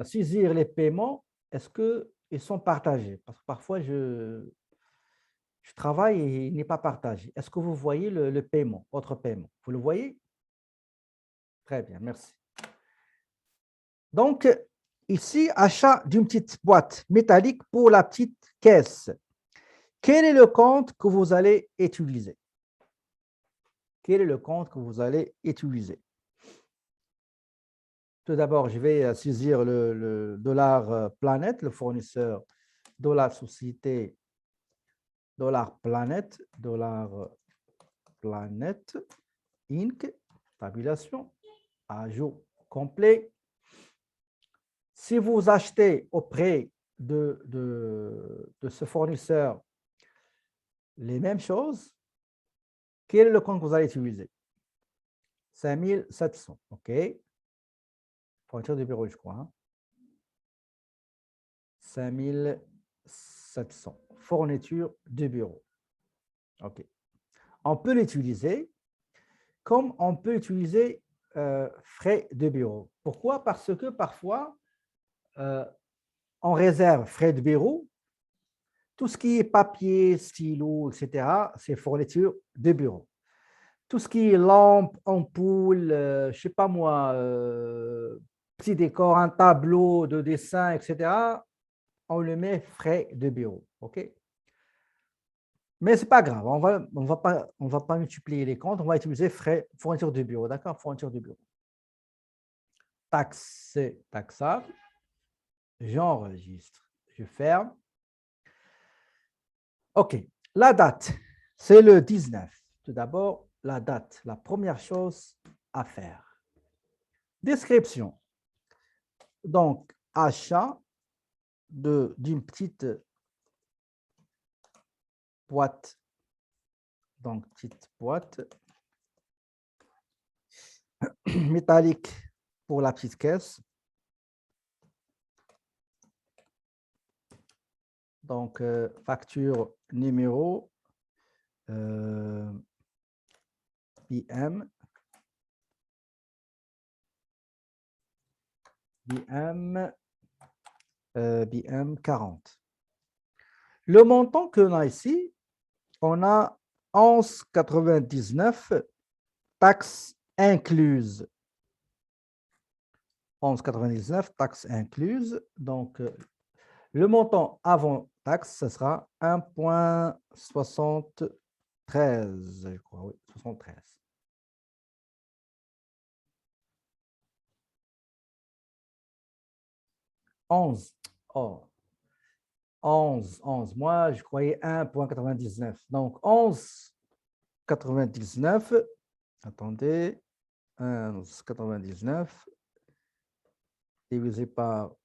saisir les paiements, est-ce qu'ils sont partagés? Parce que parfois, je travaille et il n'est pas partagé. Est-ce que vous voyez le paiement, votre paiement? Vous le voyez? Très bien, merci. Donc, ici, achat d'une petite boîte métallique pour la petite caisse. Quel est le compte que vous allez utiliser? Quel est le compte que vous allez utiliser? Tout d'abord, je vais saisir le dollar Planète, le fournisseur dollar société, dollar Planète, Inc., tabulation. à jour complet. Si vous achetez auprès de ce fournisseur les mêmes choses, quel est le compte que vous allez utiliser? 5700, OK. Fourniture de bureau, je crois. Hein. 5700. Fourniture de bureau. OK. On peut l'utiliser comme on peut utiliser frais de bureau. Pourquoi? Parce que parfois, on réserve frais de bureau. Tout ce qui est papier, stylo, etc., c'est fourniture de bureau. Tout ce qui est lampe, ampoule, je ne sais pas moi, petit décor, un tableau de dessin, etc., on le met frais de bureau. OK? Mais ce n'est pas grave, on va pas multiplier les comptes, on va utiliser frais, fourniture de bureau. D'accord? Fourniture de bureau. Taxe, c'est taxable. J'enregistre, je ferme. OK, la date, c'est le 19. Tout d'abord, la date, la première chose à faire. Description. Donc, achat d'une petite boîte. Donc, petite boîte métallique pour la petite caisse. Donc, facture numéro BM 40. Le montant qu'on a ici, on a 11,99 taxes incluses. 11,99 taxes incluses. Donc, le montant avant taxe, ce sera 1,73, je crois, oui, 73. 11. Oh, 11. Moi, je croyais 1,99. Donc, 11,99. Attendez. 11,99 divisé par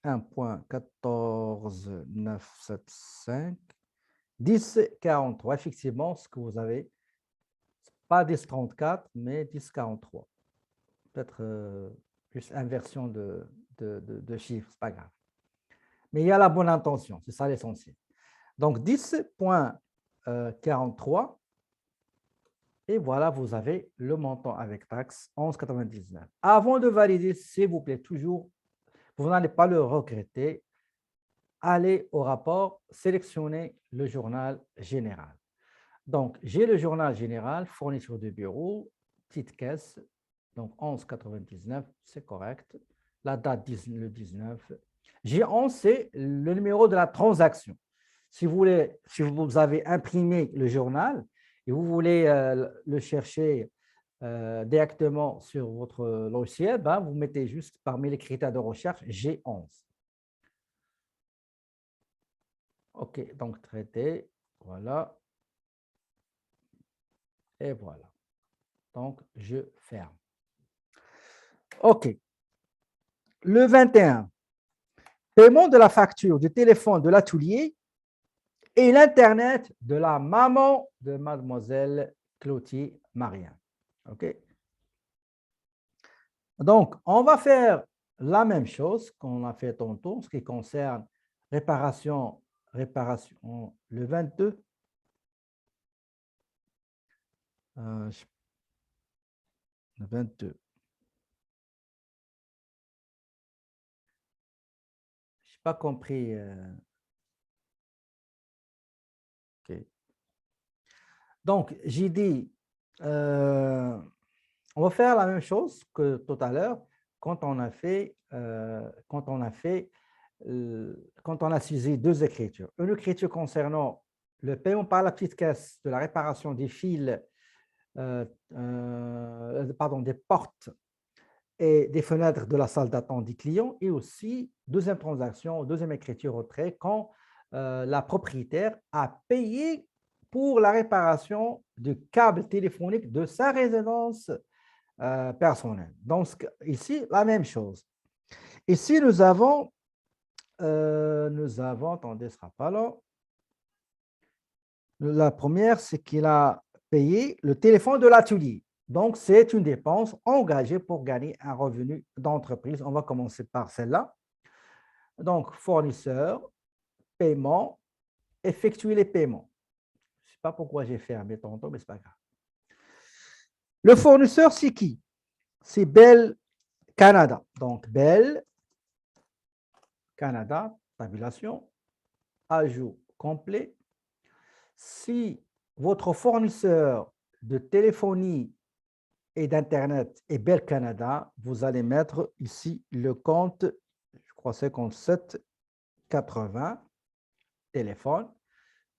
1,14975. 10,43. Effectivement, ce que vous avez, pas 10,34, mais 10,43. Peut-être juste inversion de chiffres, ce n'est pas grave. Mais il y a la bonne intention, c'est ça l'essentiel. Donc 10,43. Et voilà, vous avez le montant avec taxe, 11,99. Avant de valider, s'il vous plaît, toujours, vous n'allez pas le regretter, allez au rapport, sélectionnez le journal général. Donc, j'ai le journal général, fourniture de bureau, petite caisse, donc 11,99, c'est correct. La date, le 19. G11, c'est le numéro de la transaction. Si vous avez imprimé le journal et vous voulez le chercher directement sur votre logiciel, ben, vous mettez juste parmi les critères de recherche G11. OK, donc traité, voilà. Et voilà. Donc, je ferme. OK. Le 21. Paiement de la facture du téléphone de l'atelier et l'Internet de la maman de mademoiselle Clotilde Marien. OK? Donc, on va faire la même chose qu'on a fait tantôt, ce qui concerne réparation, le 22. Le 22. Je n'ai pas compris. OK. Donc, j'ai dit, on va faire la même chose que tout à l'heure quand on a utilisé deux écritures. Une écriture concernant le paiement par la petite caisse de la réparation des fils, des portes et des fenêtres de la salle d'attente des clients, et aussi deuxième transaction, deuxième écriture au trait, quand la propriétaire a payé pour la réparation du câble téléphonique de sa résidence personnel. Donc, ici, la même chose. Ici, nous avons, attendez, ce ne sera pas là. La première, c'est qu'il a payé le téléphone de l'atelier. Donc, c'est une dépense engagée pour gagner un revenu d'entreprise. On va commencer par celle-là. Donc, fournisseur, paiement, effectuer les paiements. Je ne sais pas pourquoi j'ai fermé tantôt, mais ce n'est pas grave. Le fournisseur, c'est qui? C'est Bell Canada. Donc, Bell Canada, tabulation, ajout complet. Si votre fournisseur de téléphonie et d'Internet est Bell Canada, vous allez mettre ici le compte, je crois 57,80, téléphone.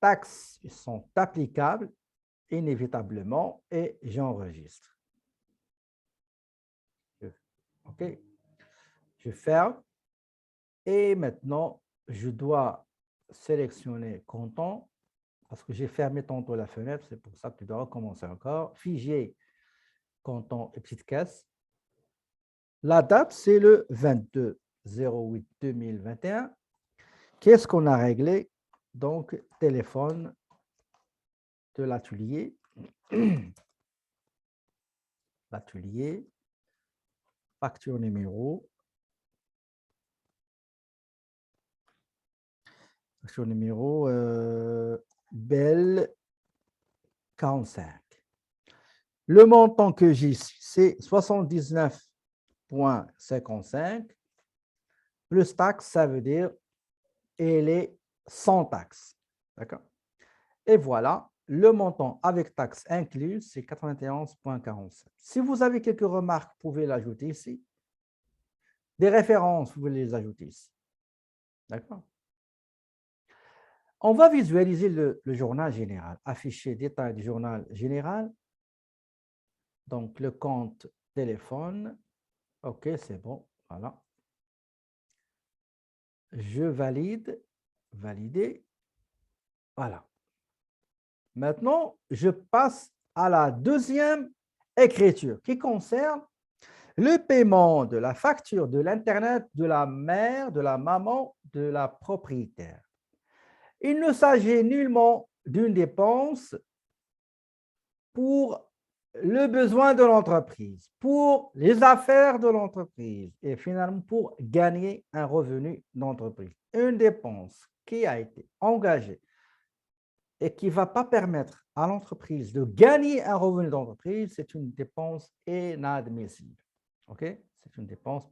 Taxes sont applicables inévitablement et j'enregistre. OK. Je ferme. Et maintenant, je dois sélectionner comptant parce que j'ai fermé tantôt la fenêtre. C'est pour ça que tu dois recommencer encore. Fichier, comptant et petite caisse. La date, c'est le 22/08/2021. Qu'est-ce qu'on a réglé? Donc, téléphone de l'atelier. L'atelier. Facture numéro. Facture numéro Bell 45. Le montant que j'ai ici, c'est 79,55 plus taxe, ça veut dire elle est sans taxe. D'accord? Et voilà, le montant avec taxe incluse, c'est 91,47. Si vous avez quelques remarques, vous pouvez l'ajouter ici. Des références, vous pouvez les ajouter ici. D'accord? On va visualiser le journal général. Afficher détail du journal général. Donc, le compte téléphone. OK, c'est bon. Voilà. Je valide. Valider. Voilà. Maintenant, je passe à la deuxième écriture qui concerne le paiement de la facture de l'Internet de la mère, de la maman, de la propriétaire. Il ne s'agit nullement d'une dépense pour le besoin de l'entreprise, pour les affaires de l'entreprise et finalement pour gagner un revenu d'entreprise. Une dépense qui a été engagée et qui ne va pas permettre à l'entreprise de gagner un revenu d'entreprise, c'est une dépense inadmissible. OK? C'est une dépense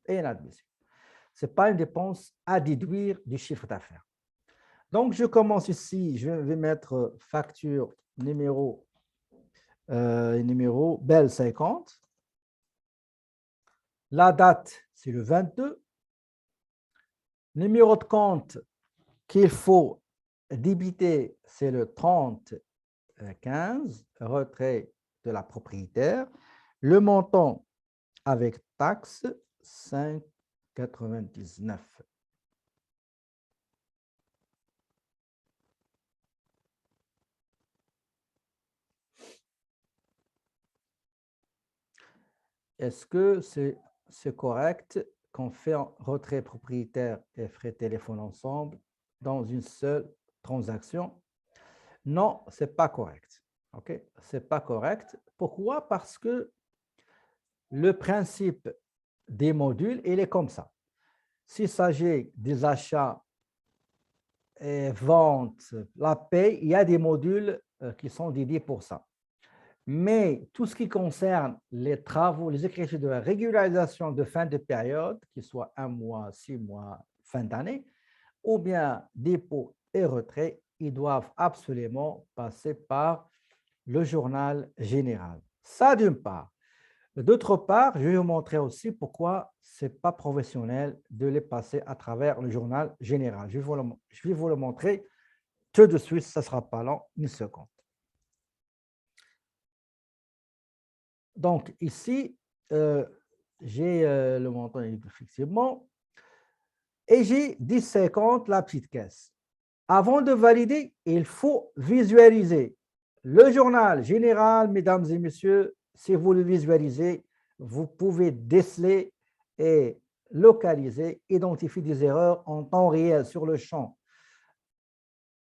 inadmissible. Ce n'est pas une dépense à déduire du chiffre d'affaires. Donc, je commence ici, je vais mettre facture numéro Bell 50. La date, c'est le 22. Numéro de compte qu'il faut débiter, c'est le 3015, retrait de la propriétaire. Le montant avec taxe, 5,99. Est-ce que c'est correct qu'on fait un retrait propriétaire et frais de téléphone ensemble dans une seule transaction? Non, ce n'est pas correct. OK? Ce n'est pas correct. Pourquoi? Parce que le principe des modules, il est comme ça. S'il s'agit des achats et ventes, la paie, il y a des modules qui sont dédiés pour ça. Mais tout ce qui concerne les travaux, les écritures de la régularisation de fin de période, qu'ils soient 1 mois, 6 mois, fin d'année, ou bien dépôt et retrait, ils doivent absolument passer par le journal général. Ça d'une part. D'autre part, je vais vous montrer aussi pourquoi ce n'est pas professionnel de les passer à travers le journal général. Je vais vous le montrer tout de suite, ça ne sera pas long, une seconde. Donc, ici, j'ai le montant effectivement et j'ai 10,50 la petite caisse. Avant de valider, il faut visualiser le journal général, mesdames et messieurs, si vous le visualisez, vous pouvez déceler et localiser, identifier des erreurs en temps réel sur le champ.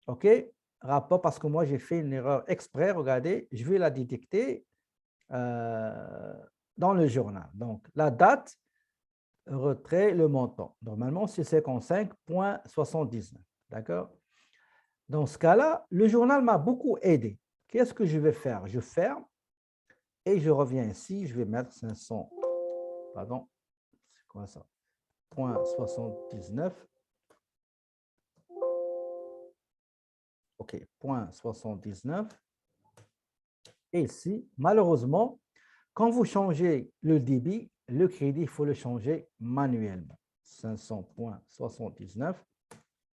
OK? Rapport, parce que moi, j'ai fait une erreur exprès. Regardez, je vais la détecter dans le journal. Donc, la date, retrait, le montant. Normalement, c'est 55,79. D'accord? Dans ce cas-là, le journal m'a beaucoup aidé. Qu'est-ce que je vais faire? Je ferme et je reviens ici. Je vais mettre 500. Pardon, c'est quoi ça? 0,79. OK, 0,79. Et ici, malheureusement, quand vous changez le débit, le crédit, il faut le changer manuellement. 500,79.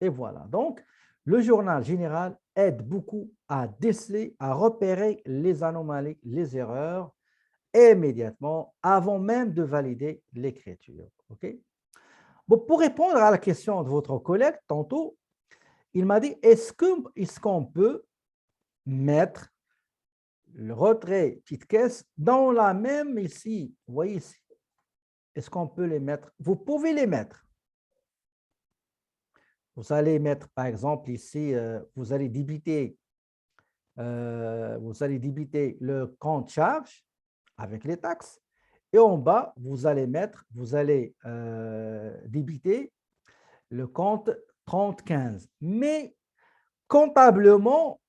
Et voilà. Donc, le journal général aide beaucoup à déceler, à repérer les anomalies, les erreurs immédiatement avant même de valider l'écriture. OK? Bon, pour répondre à la question de votre collègue, tantôt, il m'a dit, est-ce qu'on peut mettre le retrait petite caisse dans la même ici? Vous voyez ici. Est-ce qu'on peut les mettre? Vous pouvez les mettre. Vous allez mettre, par exemple, ici, vous allez débiter le compte charge avec les taxes. Et en bas, vous allez débiter le compte 3015. Mais comptablement,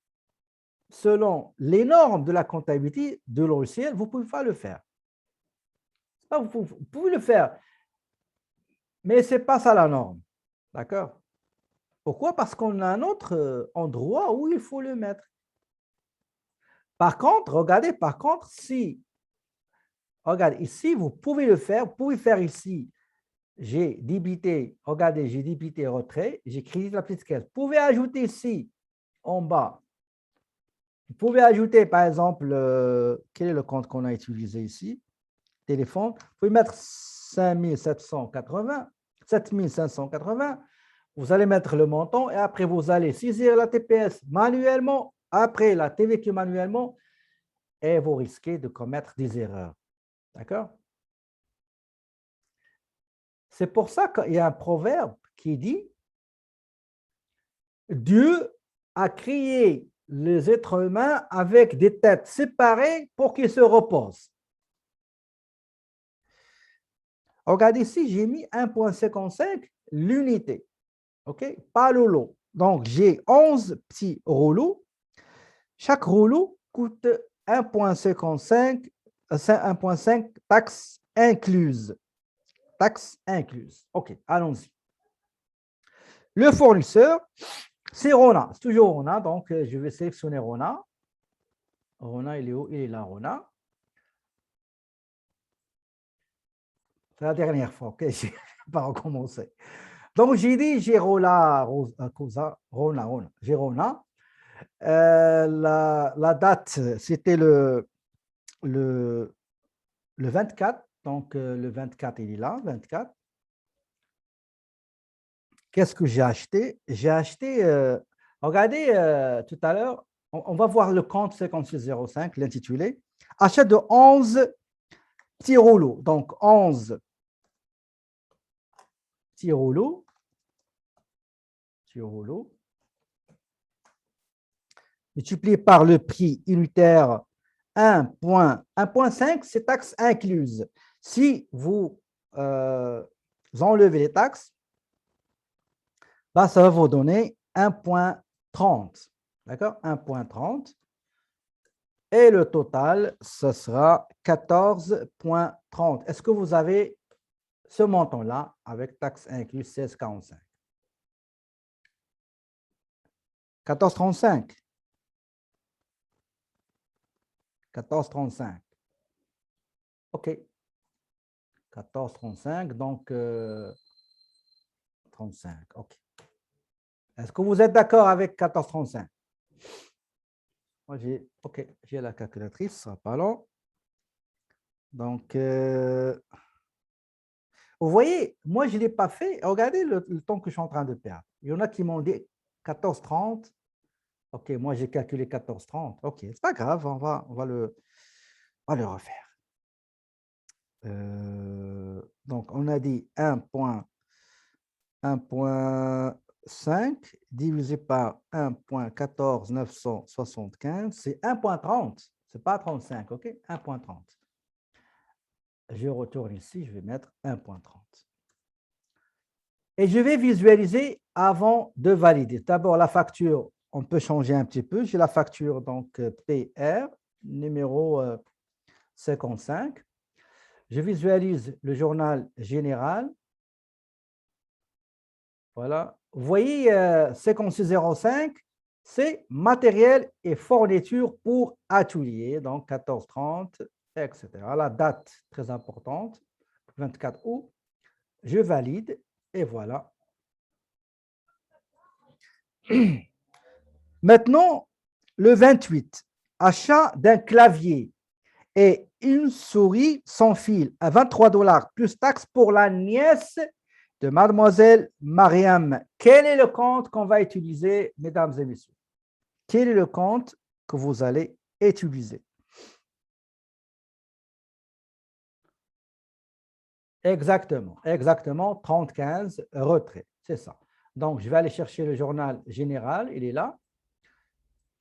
selon les normes de la comptabilité de logiciel, vous ne pouvez pas le faire. Vous pouvez le faire, mais ce n'est pas ça la norme. D'accord? Pourquoi? Parce qu'on a un autre endroit où il faut le mettre. Par contre, regardez, si, regardez, ici, vous pouvez le faire, vous pouvez faire ici, j'ai débité, regardez, j'ai débité retrait, j'ai crédité la petite caisse. Vous pouvez ajouter ici, en bas, vous pouvez ajouter, par exemple, quel est le compte qu'on a utilisé ici? Téléphone. Vous pouvez mettre 7580. Vous allez mettre le montant et après, vous allez saisir la TPS manuellement, après la TVQ manuellement, et vous risquez de commettre des erreurs. D'accord? C'est pour ça qu'il y a un proverbe qui dit « Dieu a créé les êtres humains avec des têtes séparées pour qu'ils se reposent. » Regardez ici, j'ai mis 1,55 l'unité. OK? Pas le lot. Donc, j'ai 11 petits rouleaux. Chaque rouleau coûte 1,55, 1,5 taxes incluses. Taxes incluses. OK, allons-y. Le fournisseur, c'est Rona. C'est toujours Rona. Donc, je vais sélectionner Rona. Rona, il est où? Il est là, Rona. C'est la dernière fois. OK, je ne vais pas recommencer. Donc, j'ai dit, j'ai Rona. J'ai Rona. La date, c'était le 24. Donc, le 24, il est là, 24. Qu'est-ce que j'ai acheté? J'ai acheté, regardez, tout à l'heure, on va voir le compte 5605, l'intitulé. Achat de 11 petits rouleaux. Donc, 11 petits rouleaux. Multiplié par le prix unitaire 1,5, c'est taxes incluses. Si vous enlevez les taxes, bah, ça va vous donner 1,30. D'accord? 1,30. Et le total, ce sera 14,30. Est-ce que vous avez ce montant-là avec taxes incluses 16,45? 14,35. 14,35. OK. 14,35, donc 35. OK. Est-ce que vous êtes d'accord avec 14,35? Moi, j'ai la calculatrice, ce ne sera pas long. Donc, vous voyez, moi, je ne l'ai pas fait. Regardez le temps que je suis en train de perdre. Il y en a qui m'ont dit 14,30. OK, moi, j'ai calculé 14,30. OK, ce n'est pas grave, on va le… va le refaire. Donc, on a dit 1.5 divisé par 1.14975, c'est 1.30. Ce n'est pas 35, OK? 1.30. Je retourne ici, je vais mettre 1.30. Et je vais visualiser avant de valider. D'abord, la facture, on peut changer un petit peu. J'ai la facture, donc PR, numéro 55. Je visualise le journal général. Voilà. Vous voyez, 5605, c'est matériel et fourniture pour atelier, donc 1430, etc. La date, très importante, 24 août. Je valide et voilà. Maintenant, le 28, achat d'un clavier et une souris sans fil à 23 $ plus taxes pour la nièce de mademoiselle Mariam. Quel est le compte qu'on va utiliser, mesdames et messieurs? Quel est le compte que vous allez utiliser? Exactement, 3015 retrait, c'est ça. Donc, je vais aller chercher le journal général, il est là.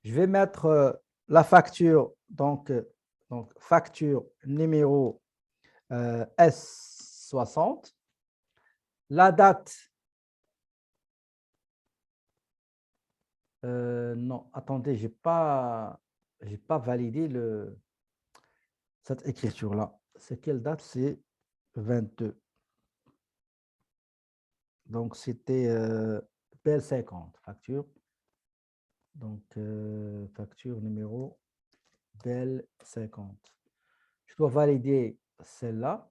Je vais mettre la facture, donc facture numéro S60. La date, non, attendez, je n'ai pas validé cette écriture-là. C'est quelle date? C'est 22. Donc, c'était BL50, facture. Donc, facture numéro BL50. Je dois valider celle-là.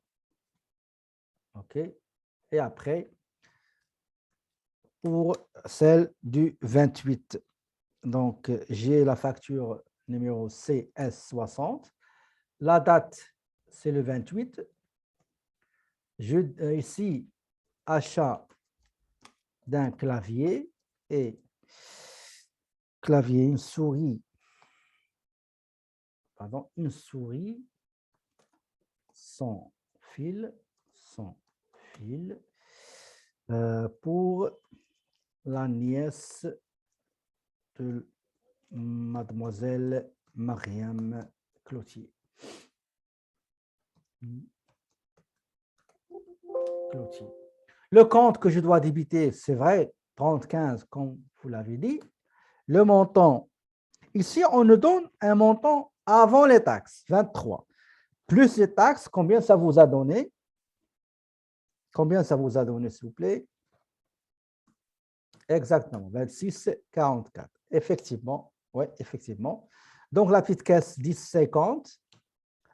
OK. Et après, pour celle du 28. Donc, j'ai la facture numéro CS60. La date, c'est le 28. Ici, achat d'un clavier et clavier, une souris sans fil, pour la nièce de mademoiselle Mariam Cloutier. Le compte que je dois débiter, c'est vrai, 3015, comme vous l'avez dit. Le montant, ici, on nous donne un montant avant les taxes, 23. Plus les taxes, combien ça vous a donné? Combien ça vous a donné, s'il vous plaît? Exactement, 26,44. Effectivement, oui, effectivement. Donc, la petite caisse 10,50.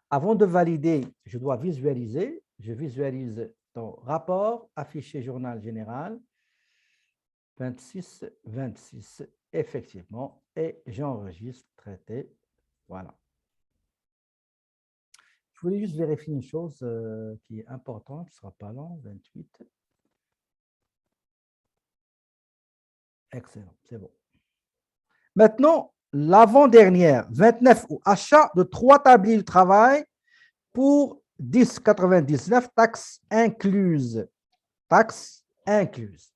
Avant de valider, je dois visualiser. Je visualise dans rapport, affiché journal général, 26, 26, effectivement, et j'enregistre traité. Voilà. Je voulais juste vérifier une chose qui est importante, ce ne sera pas long, 28. Excellent, c'est bon. Maintenant, l'avant-dernière, 29 août, achat de 3 tabliers de travail pour 10,99, taxes incluses. Taxes incluses.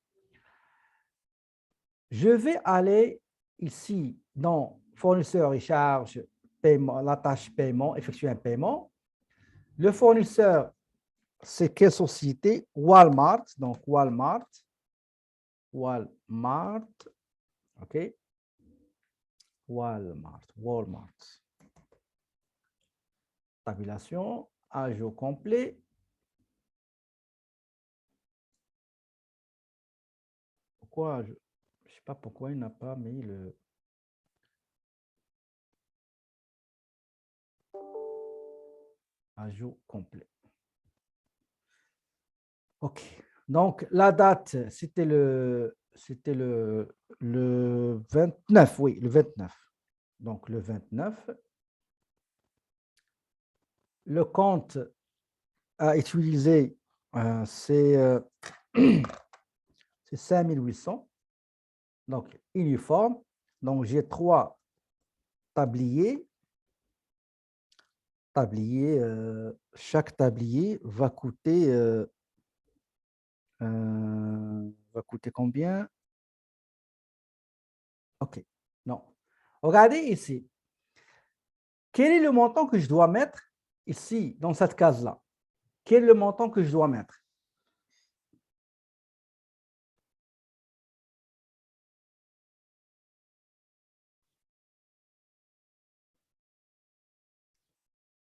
Je vais aller ici dans fournisseur et charges, paiement, la tâche paiement, effectuer un paiement. Le fournisseur, c'est quelle société? Walmart, donc Walmart, OK? Walmart. Tabulation, ajout complet. Pourquoi? Je ne sais pas pourquoi il n'a pas mis le... Ajout complet. OK. Donc, la date, c'était le 29, oui, le 29. Donc, le 29. Le compte à utiliser, c'est 5800. Donc, uniforme. Donc, j'ai 3 tabliers. tablier, chaque tablier va coûter combien? OK. Non. Regardez ici. Quel est le montant que je dois mettre ici, dans cette case-là? Quel est le montant que je dois mettre?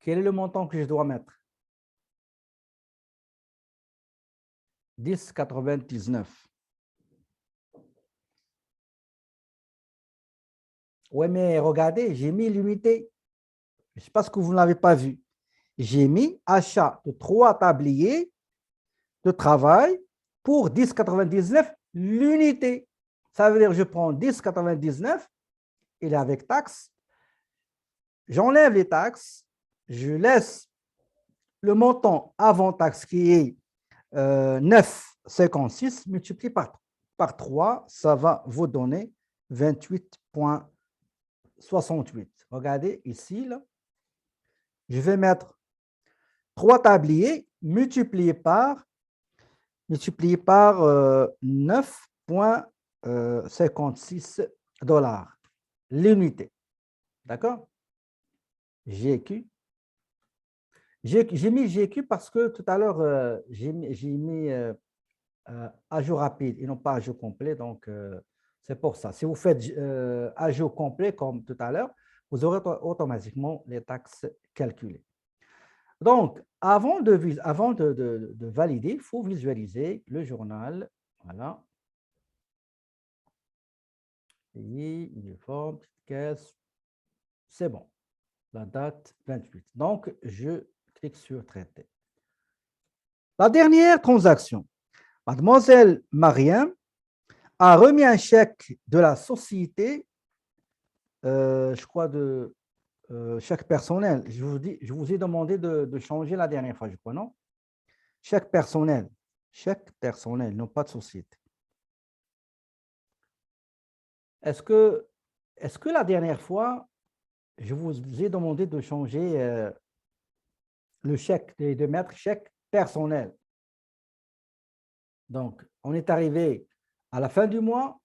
Quel est le montant que je dois mettre? 10,99. Oui, mais regardez, j'ai mis l'unité. Je ne sais pas ce que vous n'avez pas vu. J'ai mis achat de 3 tabliers de travail pour 10,99 l'unité. Ça veut dire que je prends 10,99, il est avec taxe. J'enlève les taxes, je laisse le montant avant taxe qui est 9,56 multiplié par 3, ça va vous donner 28,68. Regardez ici, là, je vais mettre 3 tabliers multipliés par 9,56 dollars l'unité. D'accord? GQ. J'ai mis GQ parce que tout à l'heure, j'ai mis ajout rapide et non pas ajout complet. Donc, c'est pour ça. Si vous faites ajout complet comme tout à l'heure, vous aurez automatiquement les taxes calculées. Donc, avant de valider, il faut visualiser le journal. Voilà. Pays, uniforme, petite caisse. C'est bon. La date 28. Donc, je clique sur traiter. La dernière transaction. Mademoiselle Mariam a remis un chèque de la société, je crois de chèque personnel. Je vous ai demandé de changer la dernière fois, je crois, non? Chèque personnel, non pas de société. Est-ce que la dernière fois, je vous ai demandé de changer le chèque, de mettre chèque personnel? Donc, on est arrivé à la fin du mois.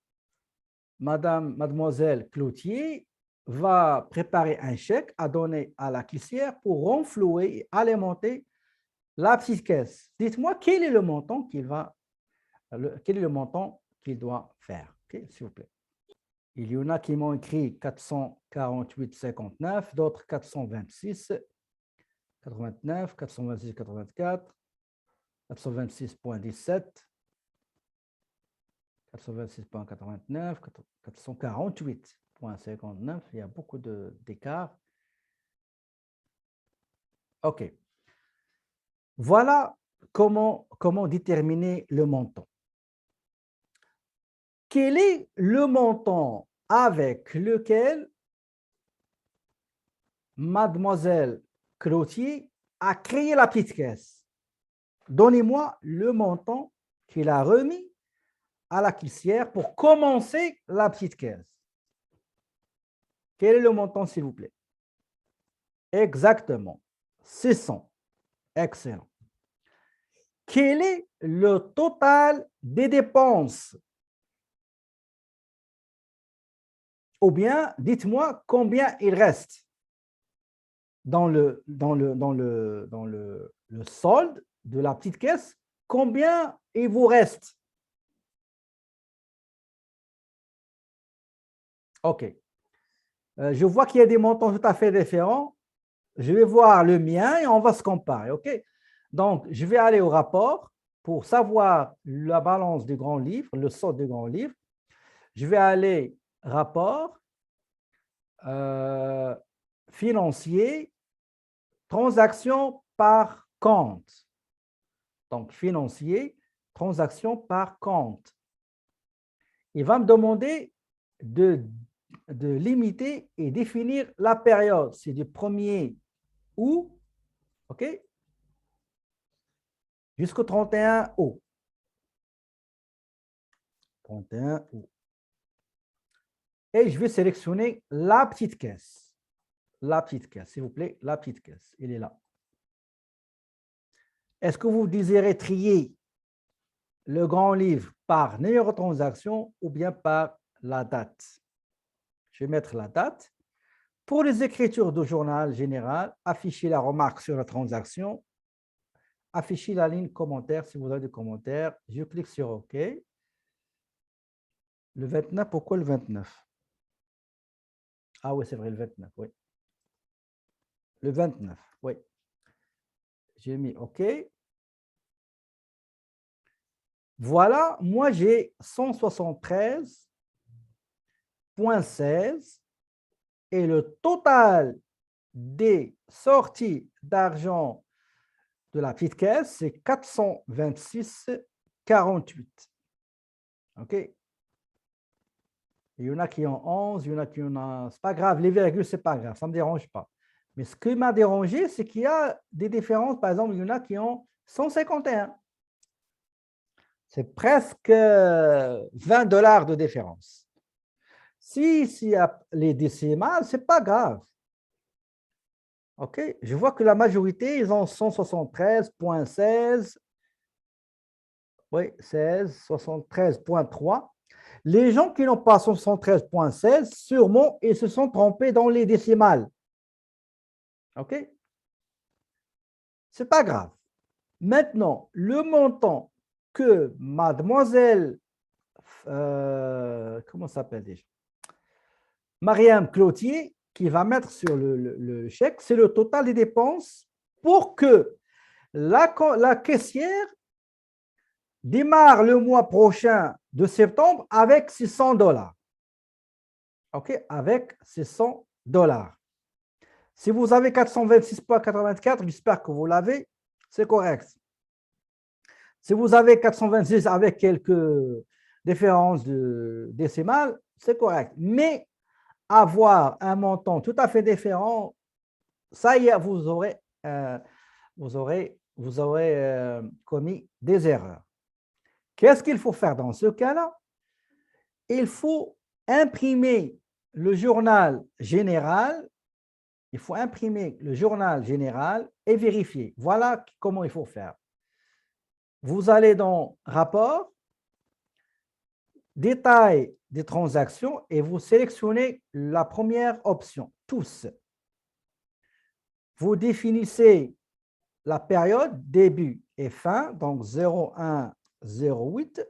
Mademoiselle Cloutier va préparer un chèque à donner à la caissière pour renflouer et alimenter la petite caisse. Dites-moi quel est le montant qu'il doit faire, okay, s'il vous plaît. Il y en a qui m'ont écrit 448,59, d'autres 426, 89, 426, 84, 426,17, 426,89, 448,59. Il y a beaucoup d'écart. OK. Voilà comment déterminer le montant. Quel est le montant avec lequel Mademoiselle Cloutier a créé la petite caisse? Donnez-moi le montant qu'il a remis à la caissière pour commencer la petite caisse. Quel est le montant, s'il vous plaît? Exactement, 600. Excellent. Quel est le total des dépenses? Ou bien, dites-moi combien il reste dans le solde de la petite caisse. Combien il vous reste? OK. Je vois qu'il y a des montants tout à fait différents. Je vais voir le mien et on va se comparer. OK? Donc, je vais aller au rapport pour savoir la balance du grand livre, le solde du grand livre. Je vais aller rapport financier, transaction par compte. Donc, financier, transaction par compte. Il va me demander de limiter et définir la période. C'est du 1er août, OK, jusqu'au 31 août. 31 août. Et je vais sélectionner la petite caisse. la petite caisse, s'il vous plaît, la petite caisse, il est là. Est-ce que vous désirez trier le grand livre par numéro de transaction ou bien par la date? Je vais mettre la date. Pour les écritures de journal général, affichez la remarque sur la transaction. Affichez la ligne commentaire si vous avez des commentaires. Je clique sur OK. Le 29, pourquoi le 29? Ah oui, c'est vrai, le 29, oui. Le 29, oui. J'ai mis OK. Voilà, moi j'ai 173,16 et le total des sorties d'argent de la petite caisse, c'est 426,48. OK? Il y en a qui ont 11, il y en a qui en ont... C'est pas grave, les virgules, c'est pas grave, ça ne me dérange pas. Mais ce qui m'a dérangé, c'est qu'il y a des différences. Par exemple, il y en a qui ont 151. C'est presque 20 $ de différence. S'il y a les décimales, ce n'est pas grave. OK? Je vois que la majorité, ils ont 173,16. Oui, 16, 73,3. Les gens qui n'ont pas 173,16, sûrement, ils se sont trompés dans les décimales. OK? Ce n'est pas grave. Maintenant, le montant que mademoiselle, comment s'appelle déjà? Mariam Cloutier, qui va mettre sur le chèque, c'est le total des dépenses pour que la caissière démarre le mois prochain de septembre avec 600 $. OK? Avec 600 $. Si vous avez 426,84, j'espère que vous l'avez, c'est correct. Si vous avez 426 avec quelques différences de décimales, c'est correct. Mais avoir un montant tout à fait différent, ça y est, vous aurez commis des erreurs. Qu'est-ce qu'il faut faire dans ce cas-là? Il faut imprimer le journal général. Il faut imprimer le journal général et vérifier. Voilà comment il faut faire. Vous allez dans Rapport, Détail des transactions et vous sélectionnez la première option, Tous. Vous définissez la période début et fin, donc 01-08.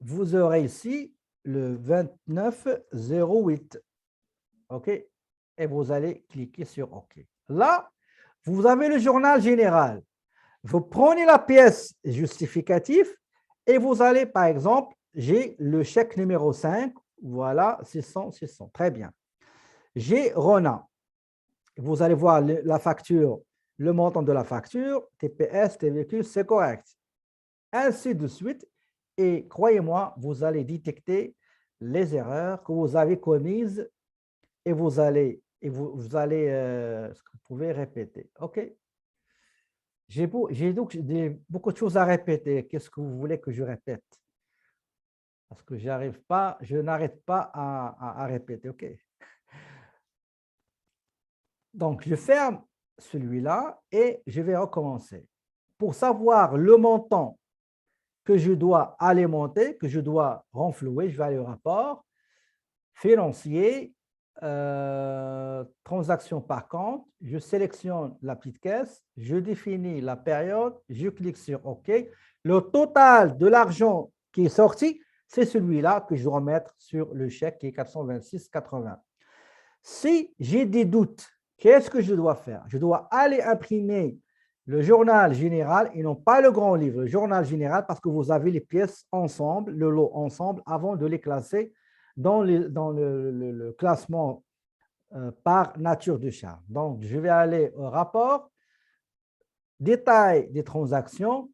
Vous aurez ici le 29-08. OK? Et vous allez cliquer sur OK. Là, vous avez le journal général. Vous prenez la pièce justificative et vous allez, par exemple, j'ai le chèque numéro 5. Voilà, 600, 600. Très bien. J'ai Rona. Vous allez voir la facture, le montant de la facture, TPS, TVQ, c'est correct. Ainsi de suite. Et croyez-moi, vous allez détecter les erreurs que vous avez commises et vous allez, ce que vous pouvez répéter. OK? J'ai donc beaucoup de choses à répéter. Qu'est-ce que vous voulez que je répète? Parce que je n'arrête pas à répéter. OK? Donc, je ferme celui-là et je vais recommencer. Pour savoir le montant que je dois alimenter, que je dois renflouer, je vais aller au rapport, financier, transaction par compte, je sélectionne la petite caisse, je définis la période, je clique sur OK. Le total de l'argent qui est sorti, c'est celui-là que je dois mettre sur le chèque qui est 426,80. Si j'ai des doutes, qu'est-ce que je dois faire? Je dois aller imprimer le journal général et non pas le grand livre, le journal général, parce que vous avez les pièces ensemble, le lot ensemble, avant de les classer dans le classement par nature de charge. Donc, je vais aller au rapport, détail des transactions,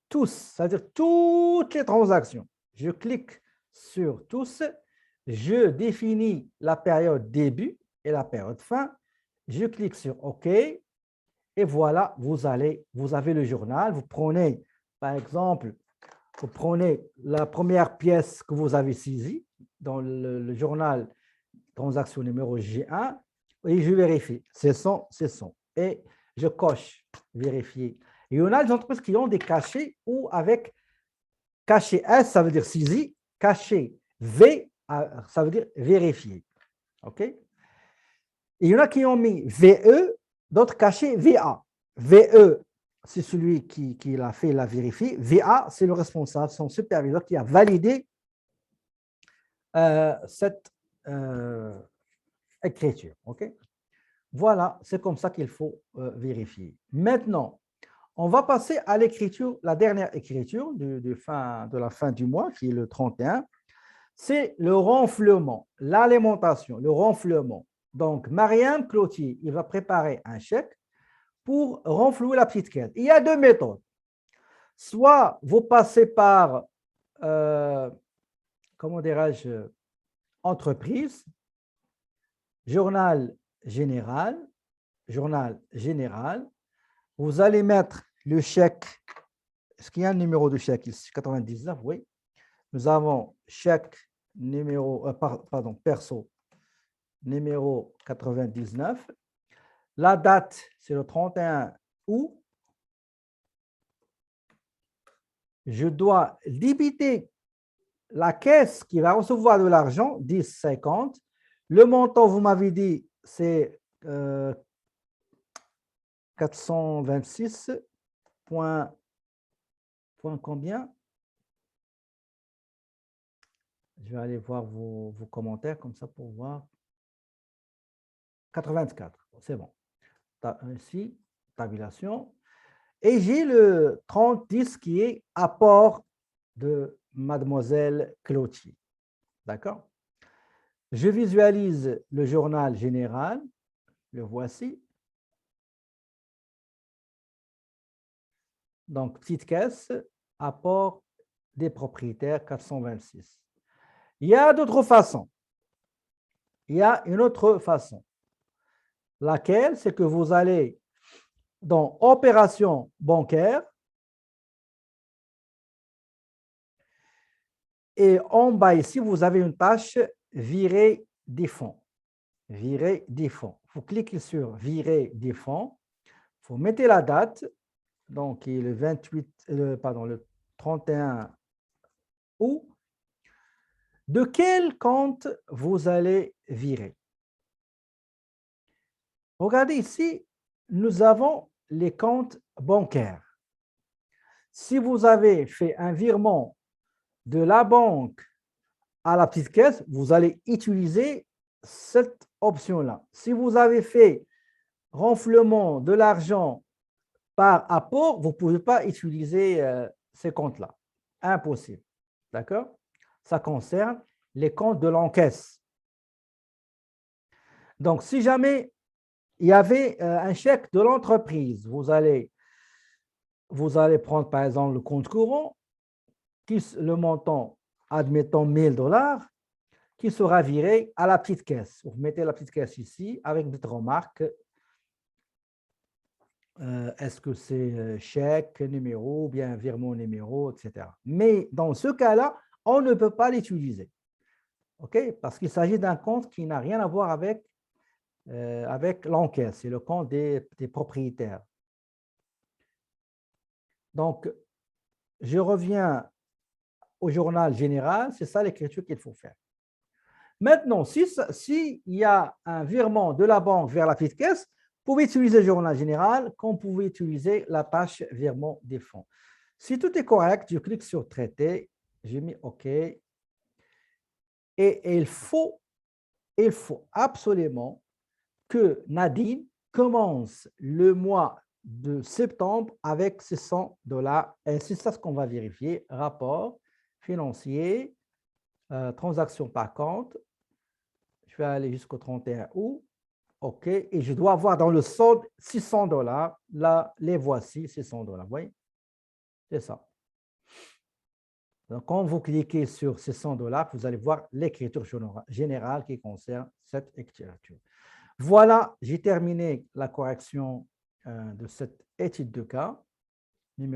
tous, c'est-à-dire toutes les transactions. Je clique sur tous, je définis la période début et la période fin, je clique sur OK et voilà, vous avez le journal, vous prenez, par exemple, vous prenez la première pièce que vous avez saisie dans le journal transaction numéro J1, et je vérifie. C'est 100, c'est 100. Et je coche vérifier. Et on a des entreprises qui ont des cachets ou avec cachet S, ça veut dire saisie, cachet V, ça veut dire vérifier. OK? Et il y en a qui ont mis VE, d'autres cachets VA. VE, c'est celui qui l'a fait, l'a vérifié. VA, c'est le responsable, son superviseur qui a validé cette écriture. OK? Voilà, c'est comme ça qu'il faut vérifier. Maintenant, on va passer à l'écriture, la dernière écriture de la fin du mois, qui est le 31. C'est le renflement, l'alimentation, le renflement. Donc, Marianne Cloutier, il va préparer un chèque pour renflouer la petite caisse. Il y a deux méthodes. Soit vous passez par, comment dirais-je, entreprise, journal général, vous allez mettre le chèque. Est-ce qu'il y a un numéro de chèque ici? 99, oui. Nous avons chèque numéro, perso, numéro 99. La date, c'est le 31 août. Je dois débiter la caisse qui va recevoir de l'argent, 10,50. Le montant, vous m'avez dit, c'est 426. Point combien? Je vais aller voir vos commentaires comme ça pour voir. 84, c'est bon. Ici, tabulation. Et j'ai le 3010 qui est apport de Mademoiselle Cloutier. D'accord? Je visualise le journal général. Le voici. Donc, petite caisse, apport des propriétaires 426. Il y a d'autres façons. Il y a une autre façon. Laquelle, c'est que vous allez dans opération bancaire et en bas ici, vous avez une tâche virer des fonds. Virer des fonds. Vous cliquez sur virer des fonds. Vous mettez la date, donc le 31 août. De quel compte vous allez virer? Regardez ici, nous avons les comptes bancaires. Si vous avez fait un virement de la banque à la petite caisse, vous allez utiliser cette option-là. Si vous avez fait renflement de l'argent par apport, vous ne pouvez pas utiliser ces comptes-là. Impossible. D'accord? Ça concerne les comptes de l'encaisse. Donc, si jamais il y avait un chèque de l'entreprise, vous allez prendre par exemple le compte courant, le montant, admettons 1000 $, qui sera viré à la petite caisse. Vous mettez la petite caisse ici avec des remarques. Est-ce que c'est chèque numéro ou bien virement numéro, etc. Mais dans ce cas-là, on ne peut pas l'utiliser. OK? Parce qu'il s'agit d'un compte qui n'a rien à voir avec l'encaisse. C'est le compte des propriétaires. Donc, je reviens au journal général. C'est ça l'écriture qu'il faut faire. Maintenant, s'il y a un virement de la banque vers la petite caisse, vous pouvez utiliser le journal général comme vous pouvez utiliser la tâche virement des fonds. Si tout est correct, je clique sur traiter, j'ai mis OK. Et il faut absolument que Nadine commence le mois de septembre avec $600. Et c'est ça ce qu'on va vérifier. Rapport financier, transaction par compte. Je vais aller jusqu'au 31 août. OK. Et je dois avoir dans le solde $600. Là, les voici, $600. Vous voyez? C'est ça. Donc, quand vous cliquez sur $600, vous allez voir l'écriture générale qui concerne cette écriture. Voilà, j'ai terminé la correction de cette étude de cas.